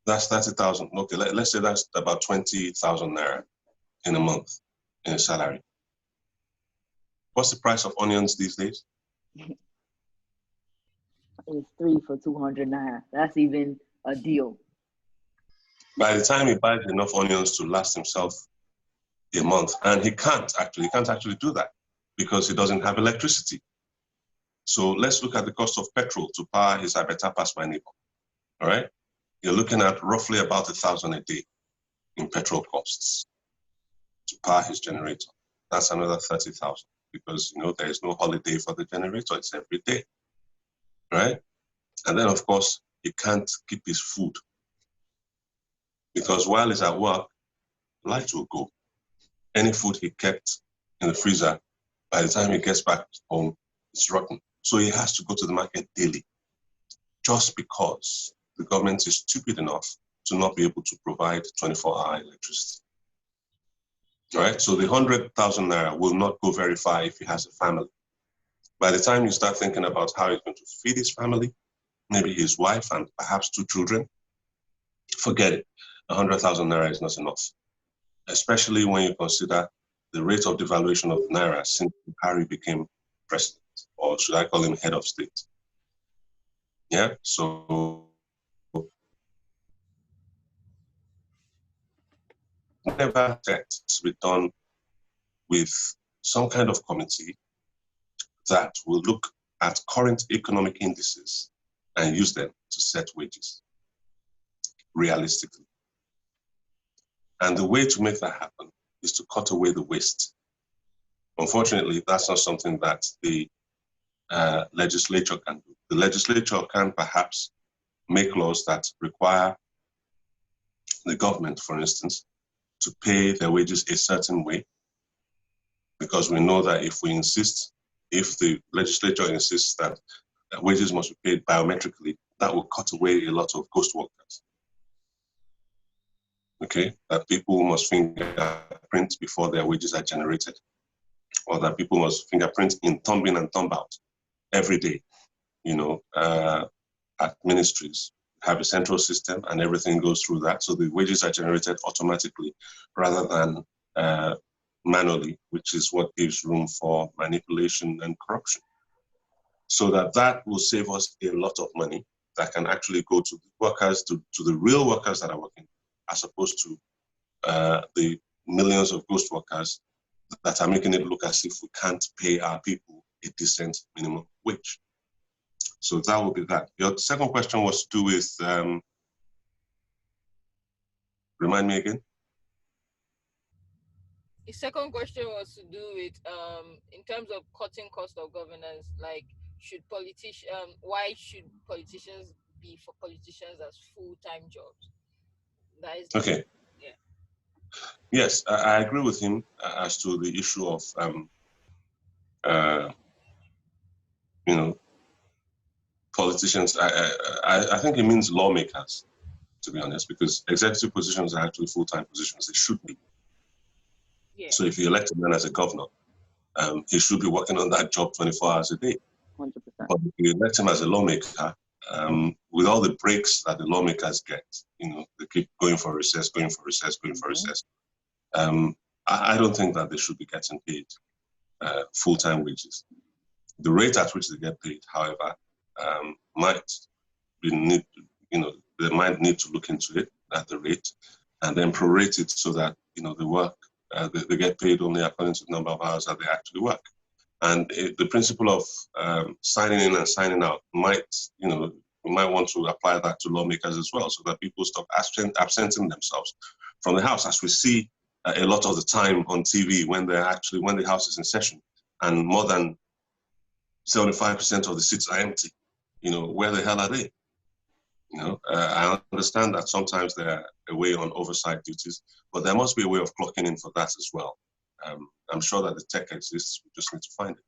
That's 30,000. Okay, let's say that's about 20,000 naira in a month in a salary. What's the price of onions these days? It's 3 for 200 naira. That's even a deal. By the time he buys enough onions to last himself a month, and he can't actually do that because he doesn't have electricity. So let's look at the cost of petrol to power his I Better Pass My Neighbor. All right, you're looking at roughly about 1,000 a day in petrol costs to power his generator. That's another 30,000 because there is no holiday for the generator; it's every day, right? And then of course he can't keep his food because while he's at work, light will go. Any food he kept in the freezer, by the time he gets back home, it's rotten. So he has to go to the market daily just because the government is stupid enough to not be able to provide 24-hour electricity. All right, so the 100,000 naira will not go very far if he has a family. By the time you start thinking about how he's going to feed his family, maybe his wife and perhaps 2 children, forget it. 100,000 naira is not enough, especially when you consider the rate of devaluation of naira since Buhari became president, or should I call him head of state? Yeah, so never set to be done with some kind of committee that will look at current economic indices and use them to set wages realistically. And the way to make that happen is to cut away the waste. Unfortunately, that's not something that the legislature can do. The legislature can perhaps make laws that require the government, for instance, to pay their wages a certain way, because we know that if the legislature insists that wages must be paid biometrically, that will cut away a lot of ghost workers. Okay, that people must fingerprint before their wages are generated, or that people must fingerprint in thumb in and thumb out every day, at ministries. Have a central system and everything goes through that. So the wages are generated automatically rather than manually, which is what gives room for manipulation and corruption. So that will save us a lot of money that can actually go to the workers, to the real workers that are working, as opposed to the millions of ghost workers that are making it look as if we can't pay our people a decent minimum wage. So that will be that. Your second question was to do with, remind me again? The second question was to do with, in terms of cutting cost of governance, like why should politicians be for politicians as full-time jobs? That is okay. Yeah. Yes, I agree with him as to the issue of, politicians. I think it means lawmakers, to be honest, because executive positions are actually full-time positions. They should be. Yeah. So if you elect a man as a governor, he should be working on that job 24 hours a day. 100%. But if you elect him as a lawmaker, with all the breaks that the lawmakers get, they keep going for recess, going for recess, going for recess. I don't think that they should be getting paid full-time wages. The rate at which they get paid, however, they might need to look into it at the rate and then prorate it so that, they get paid only according to the number of hours that they actually work. And the principle of signing in and signing out we might want to apply that to lawmakers as well, so that people stop absenting themselves from the House, as we see a lot of the time on TV when the House is in session and more than 75% of the seats are empty. Where the hell are they? I understand that sometimes they're away on oversight duties, but there must be a way of clocking in for that as well. I'm sure that the tech exists, we just need to find it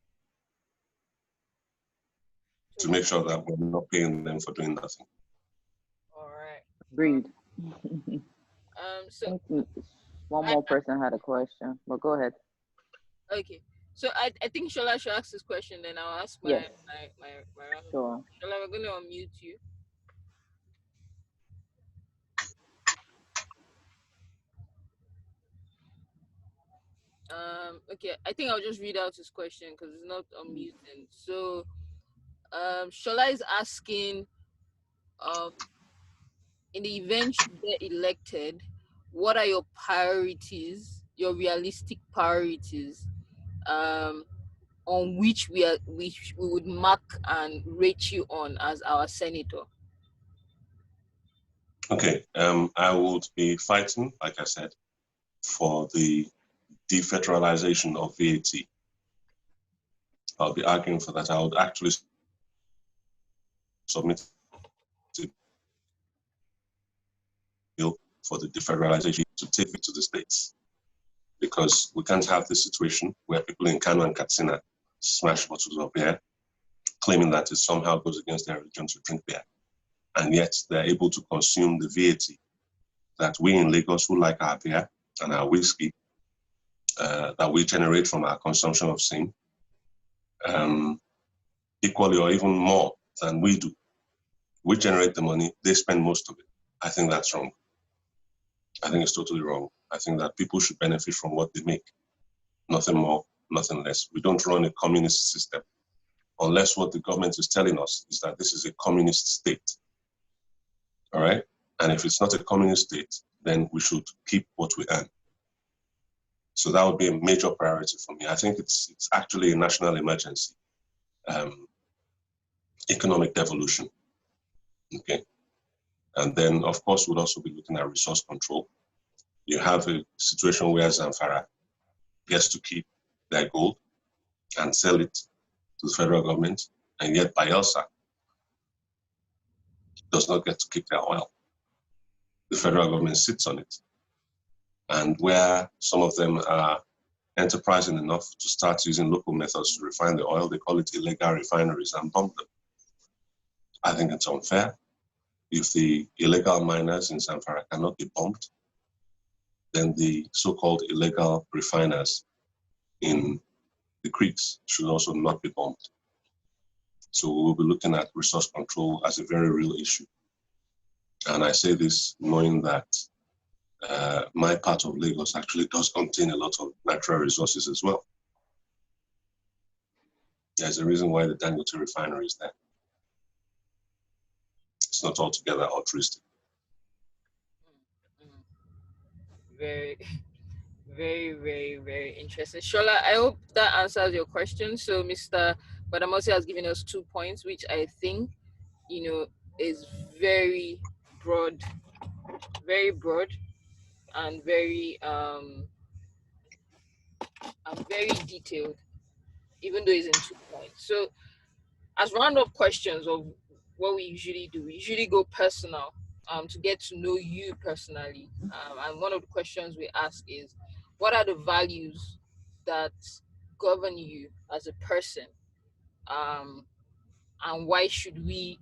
to make sure that we're not paying them for doing nothing. All right. Agreed. So one more person had a question, but go ahead. Okay. So I think Shola should ask this question, then I'll ask my Yes. my round. Sure. Shola, we're going to unmute you. Okay, I think I'll just read out his question because it's not unmuting. So Shola is asking, in the event you get elected, what are your priorities, your realistic priorities, on which we would mark and rate you on as our senator? Okay, I would be fighting, like I said, for the defederalization of VAT. I'll be arguing for that. I would actually submit a bill for the defederalization to take it to the states, because we can't have this situation where people in Kano and Katsina smash bottles of beer, claiming that it somehow goes against their religion to drink beer, and yet they're able to consume the VAT that we in Lagos, who like our beer and our whiskey, that we generate from our consumption of same, equally or even more than we do. We generate the money, they spend most of it. I think that's wrong. I think it's totally wrong. I think that people should benefit from what they make. Nothing more, nothing less. We don't run a communist system unless what the government is telling us is that this is a communist state. All right? And if it's not a communist state, then we should keep what we earn. So that would be a major priority for me. I think it's actually a national emergency, economic devolution. Okay. And then, of course, we'll also be looking at resource control. You have a situation where Zamfara gets to keep their gold and sell it to the federal government, and yet Bayelsa does not get to keep their oil. The federal government sits on it. And where some of them are enterprising enough to start using local methods to refine the oil, they call it illegal refineries and bomb them. I think it's unfair. If the illegal miners in Zamfara cannot be bombed, then the so-called illegal refiners in the creeks should also not be bombed. So we will be looking at resource control as a very real issue. And I say this knowing that my part of Lagos actually does contain a lot of natural resources as well. There's a reason why the Dangote refinery is there. It's not altogether altruistic. Very, very, very, very interesting. Shola, I hope that answers your question. So Mr. Gbadamosi has given us 2 points, which I think, is very broad and very detailed, even though it's in 2 points. So as round-up questions of what we usually do, we usually go personal to get to know you personally. And one of the questions we ask is, what are the values that govern you as a person? And why should we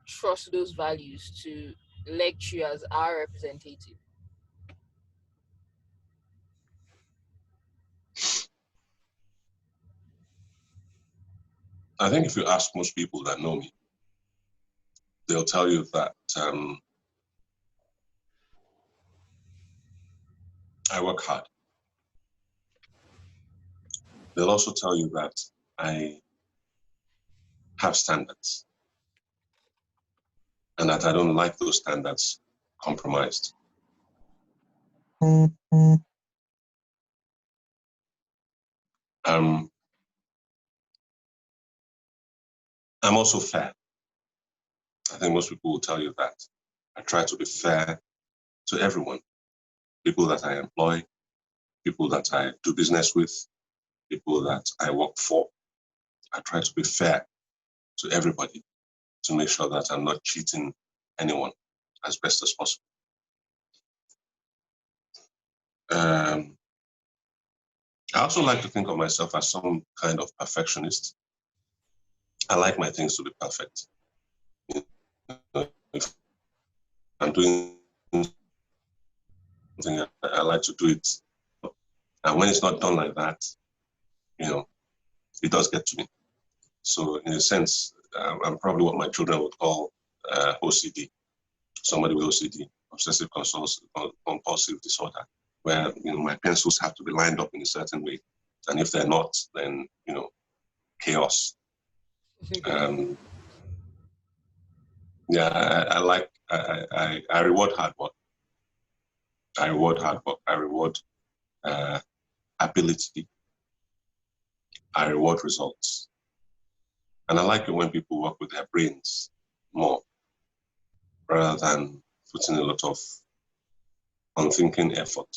trust those values to elect you as our representative? I think if you ask most people that know me, they'll tell you that I work hard. They'll also tell you that I have standards and that I don't like those standards compromised. I'm also fair. I think most people will tell you that. I try to be fair to everyone. People that I employ, people that I do business with, people that I work for. I try to be fair to everybody to make sure that I'm not cheating anyone as best as possible. I also like to think of myself as some kind of perfectionist. I like my things to be perfect. If I'm doing something, I like to do it. And when it's not done like that, it does get to me. So in a sense, I'm probably what my children would call OCD. Somebody with OCD, obsessive compulsive disorder, where my pencils have to be lined up in a certain way, and if they're not, then chaos. I reward hard work. I reward ability. I reward results. And I like it when people work with their brains more, rather than putting a lot of unthinking effort.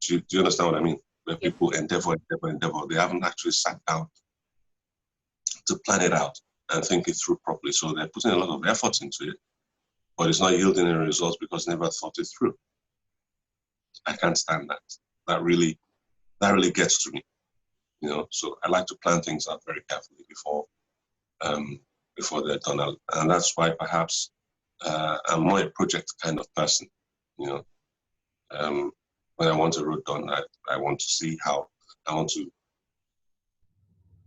Do you understand what I mean? Where people endeavor, they haven't actually sat down to plan it out and think it through properly. So they're putting a lot of effort into it, but it's not yielding any results because they never thought it through. I can't stand that. That really gets to me. So I like to plan things out very carefully before they're done. And that's why perhaps I'm more a project kind of person. When I want a road done, I want to see how I want to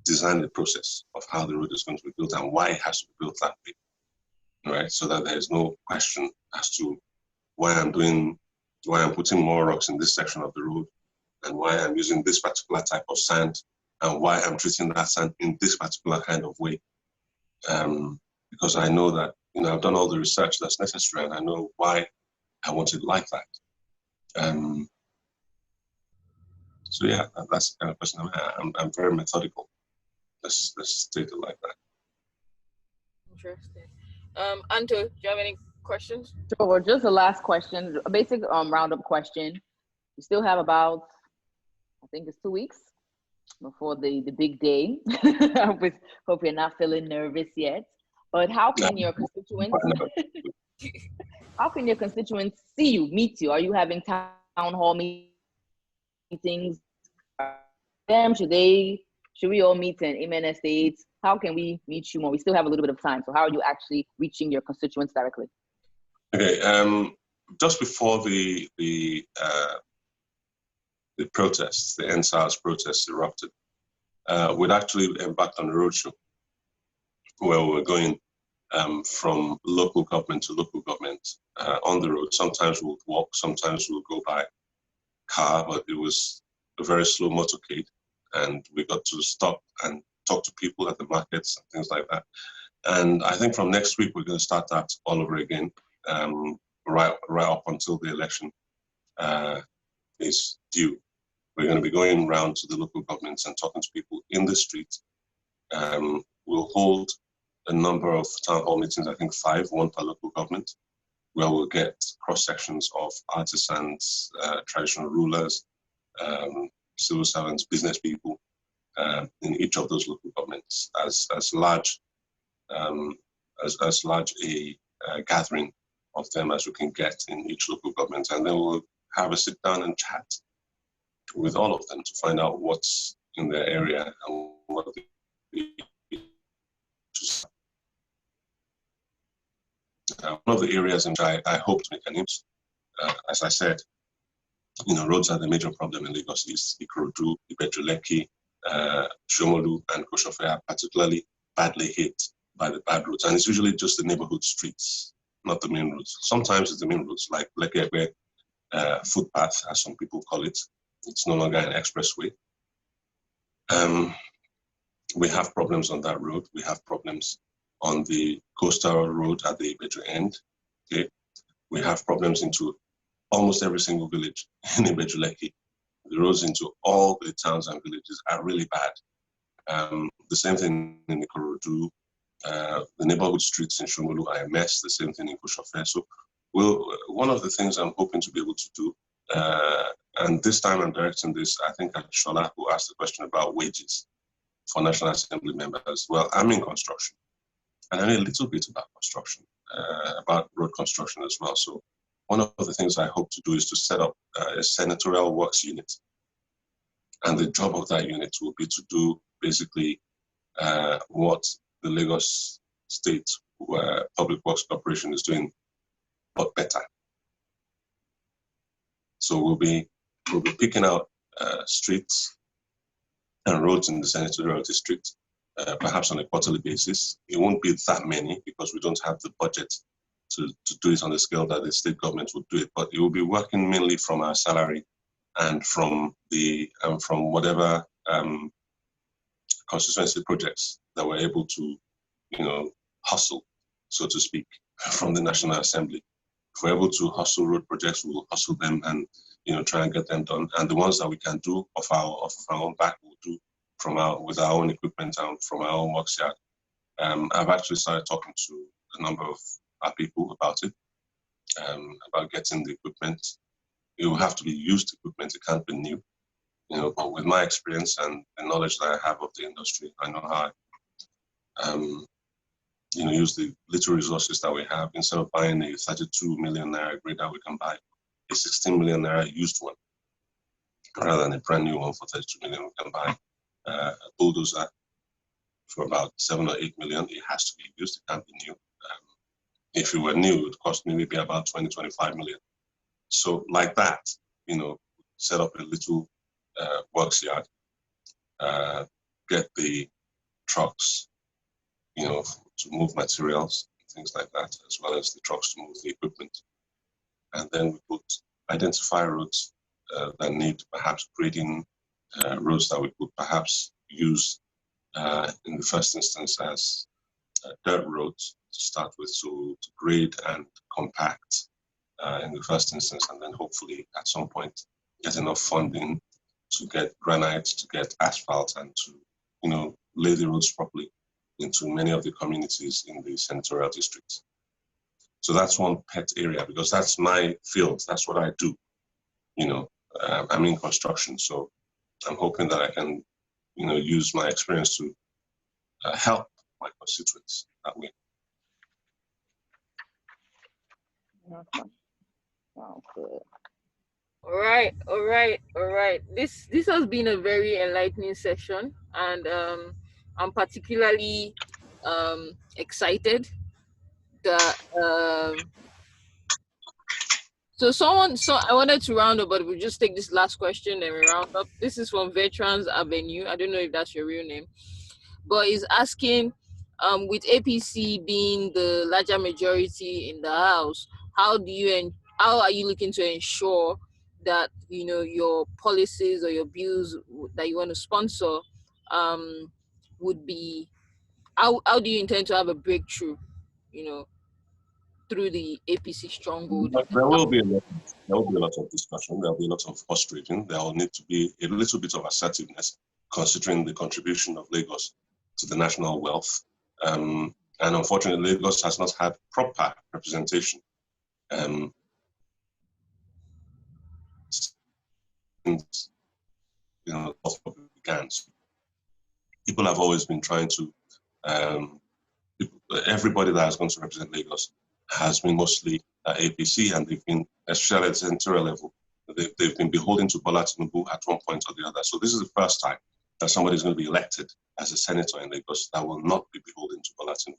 design the process of how the road is going to be built and why it has to be built that way, right? So that there is no question as to why I'm putting more rocks in this section of the road and why I'm using this particular type of sand and why I'm treating that sand in this particular kind of way. Because I know that, I've done all the research that's necessary and I know why I want it like that. So yeah, that's the kind of person I'm very methodical. Let's state it like that. Interesting. Anto, do you have any questions? Sure. Just a last question, a basic roundup question. We still have about, I think it's 2 weeks before the big day. Hope you're not feeling nervous yet. But how can your constituents see you, meet you? Are you having town hall meetings? Should we all meet in Amen Estates? How can we meet you more? We still have a little bit of time. So how are you actually reaching your constituents directly? Okay. Just before the protests, the NSAS protests erupted, we'd actually embarked on a roadshow where we were going from local government to local government on the road. Sometimes we'll walk, sometimes we'll go by car, but it was a very slow motorcade, and we got to stop and talk to people at the markets and things like that. And I think from next week we're going to start that all over again, right up until the election is due. We're going to be going around to the local governments and talking to people in the street. We'll hold a number of town hall meetings, I think 5, one per local government, where we'll get cross-sections of artisans, traditional rulers, civil servants, business people in each of those local governments as large a gathering of them as we can get in each local government. And then we'll have a sit down and chat with all of them to find out what's in their area and what the one of the areas in which I hope to make an impact, as I said, roads are the major problem in Lagos East. Ikorodu, Ibeju-Lekki, Shomolu, and Koshofe are particularly badly hit by the bad roads. And it's usually just the neighborhood streets, not the main roads. Sometimes it's the main roads, like Lekki footpath, as some people call it. It's no longer an expressway. We have problems on that road. We have problems on the coastal road at the Ibeju end. Okay, we have problems into almost every single village in Ibeju-Lekki. The roads into all the towns and villages are really bad. The same thing in Ikorodu. The neighborhood streets in Shomolu are a mess. The same thing in Koshofe. So, one of the things I'm hoping to be able to do, and this time I'm directing this, I think, at Shola, who asked the question about wages for National Assembly members. Well, I'm in construction, and I know a little bit about construction, about road construction as well. So one of the things I hope to do is to set up a senatorial works unit. And the job of that unit will be to do basically what the Lagos State Public Works Corporation is doing, but better. So we'll be picking out streets and roads in the senatorial district, perhaps on a quarterly basis. It won't be that many because we don't have the budget to do it on the scale that the state government would do it, but it will be working mainly from our salary and from whatever constituency projects that we're able to, hustle, so to speak, from the National Assembly. If we're able to hustle road projects, we'll hustle them and try and get them done. And the ones that we can do off our own back, we'll do with our own equipment and from our own works yard. I've actually started talking to a number of our people about it, about getting the equipment. It will have to be used equipment, it can't be new. But with my experience and the knowledge that I have of the industry, I know how use the little resources that we have. Instead of buying a 32 million naira grader, we can buy a 16 million naira used one. Rather than a brand new one for 32 million, we can buy a bulldozer for about 7 or 8 million. It has to be used, it can't be new. If it were new, it would cost me maybe about 20, 25 million. So like that, set up a little works yard, get the trucks, to move materials, things like that, as well as the trucks to move the equipment. And then we identify roads that need perhaps grading, roads that we could perhaps use in the first instance as dirt roads to start with, so to grade and compact in the first instance, and then hopefully at some point get enough funding to get granite, to get asphalt, and to, you know, lay the roads properly into many of the communities in the senatorial districts. So that's one pet area, because that's my field. That's what I do. You know, I'm in construction, so I'm hoping that I can, you know, use my experience to help my constituents that way. Sounds good. All right. This has been a very enlightening session, and I'm particularly excited that so I wanted to round up, but we'll just take this last question and we round up. This is from Veterans Avenue. I don't know if that's your real name, but he's asking, with APC being the larger majority in the House, how are you looking to ensure that, you know, your policies or your bills that you want to sponsor would be, how do you intend to have a breakthrough, you know, through the APC stronghold? There will be a lot of discussion. There will be a lot of frustrating. There will need to be a little bit of assertiveness, considering the contribution of Lagos to the national wealth. And unfortunately, Lagos has not had proper representation since, you know, began. People have always been trying to, everybody that has gone to represent Lagos has been mostly APC, and they've been, especially at the senatorial level, they've been beholden to Bola Tinubu at one point or the other. So this is the first time that somebody is going to be elected as a senator in Lagos that will not be beholden to Bola Tinubu.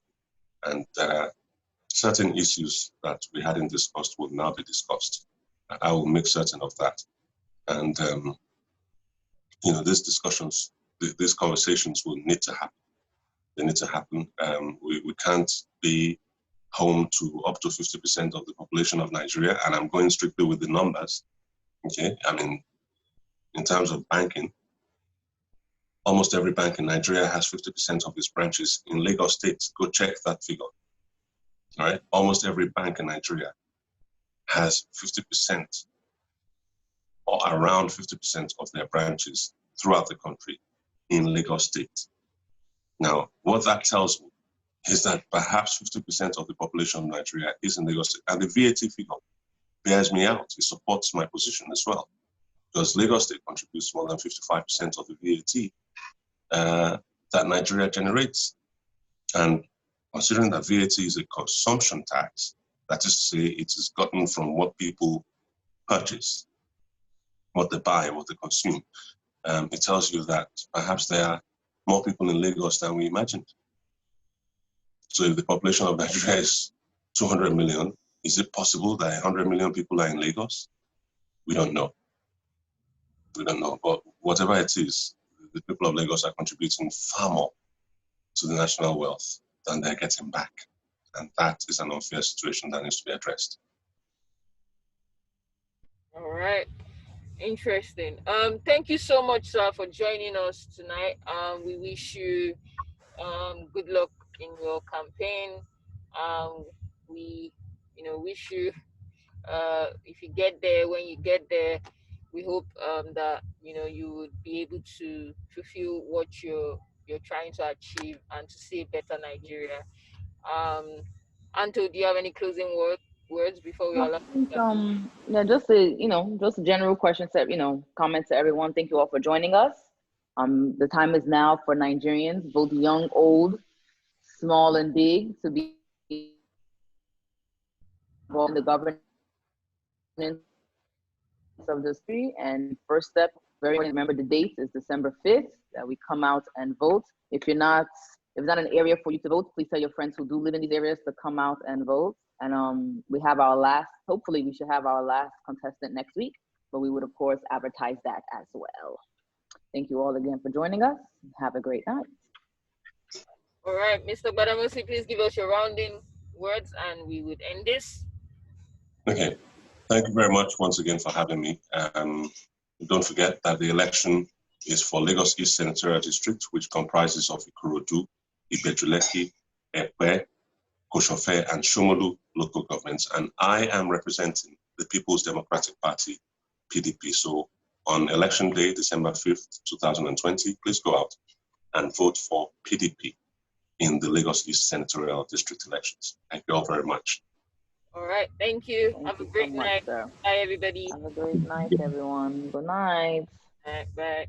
And certain issues that we hadn't discussed will now be discussed. I will make certain of that. And, you know, these discussions, these conversations will need to happen. They need to happen. We can't be home to up to 50% of the population of Nigeria, and I'm going strictly with the numbers. Okay, I mean, in terms of banking, almost every bank in Nigeria has 50% of its branches in Lagos State. Go check that figure. All right, almost every bank in Nigeria has 50% or around 50% of their branches throughout the country in Lagos State. Now, what that tells me is that perhaps 50% of the population of Nigeria is in Lagos State. And the VAT figure bears me out. It supports my position as well, because Lagos State contributes more than 55% of the VAT that Nigeria generates. And considering that VAT is a consumption tax, that is to say, it is gotten from what people purchase, what they buy, what they consume. It tells you that perhaps there are more people in Lagos than we imagined. So if the population of Nigeria is 200 million, is it possible that 100 million people are in Lagos? We don't know. We don't know. But whatever it is, the people of Lagos are contributing far more to the national wealth than they're getting back. And that is an unfair situation that needs to be addressed. All right. Interesting. Thank you so much, sir, for joining us tonight. We wish you good luck in your campaign. We, you know, wish you, if you get there, when you get there, we hope that, you know, you would be able to fulfill what you're trying to achieve and to see a better Nigeria. Anto, do you have any closing words before we allow? Yeah, just a general question set, comments to everyone. Thank you all for joining us. The time is now for Nigerians, both young, old, small, and big, to be involved in the governance of this country. And first step, very important, remember the date is December 5th, that we come out and vote. If it's not an area for you to vote, please tell your friends who do live in these areas to come out and vote. And we have hopefully we should have our last contestant next week, but we would of course advertise that as well. Thank you all again for joining us. Have a great night. All right, Mr. Gbadamosi, please give us your rounding words and we would end this. Okay, thank you very much once again for having me. Don't forget that the election is for Lagos East Senatorial District, which comprises of Ikorodu, Ibejuleki, Epe, Koshofe, and Shomolu local governments. And I am representing the People's Democratic Party, PDP. So on election day, December 5th, 2020, please go out and vote for PDP in the Lagos East Senatorial District elections. Thank you all very much. All right. Thank you. Thank Have a you great so much, night. sir. Bye, everybody. Have a great night, everyone. Good night. All right, bye.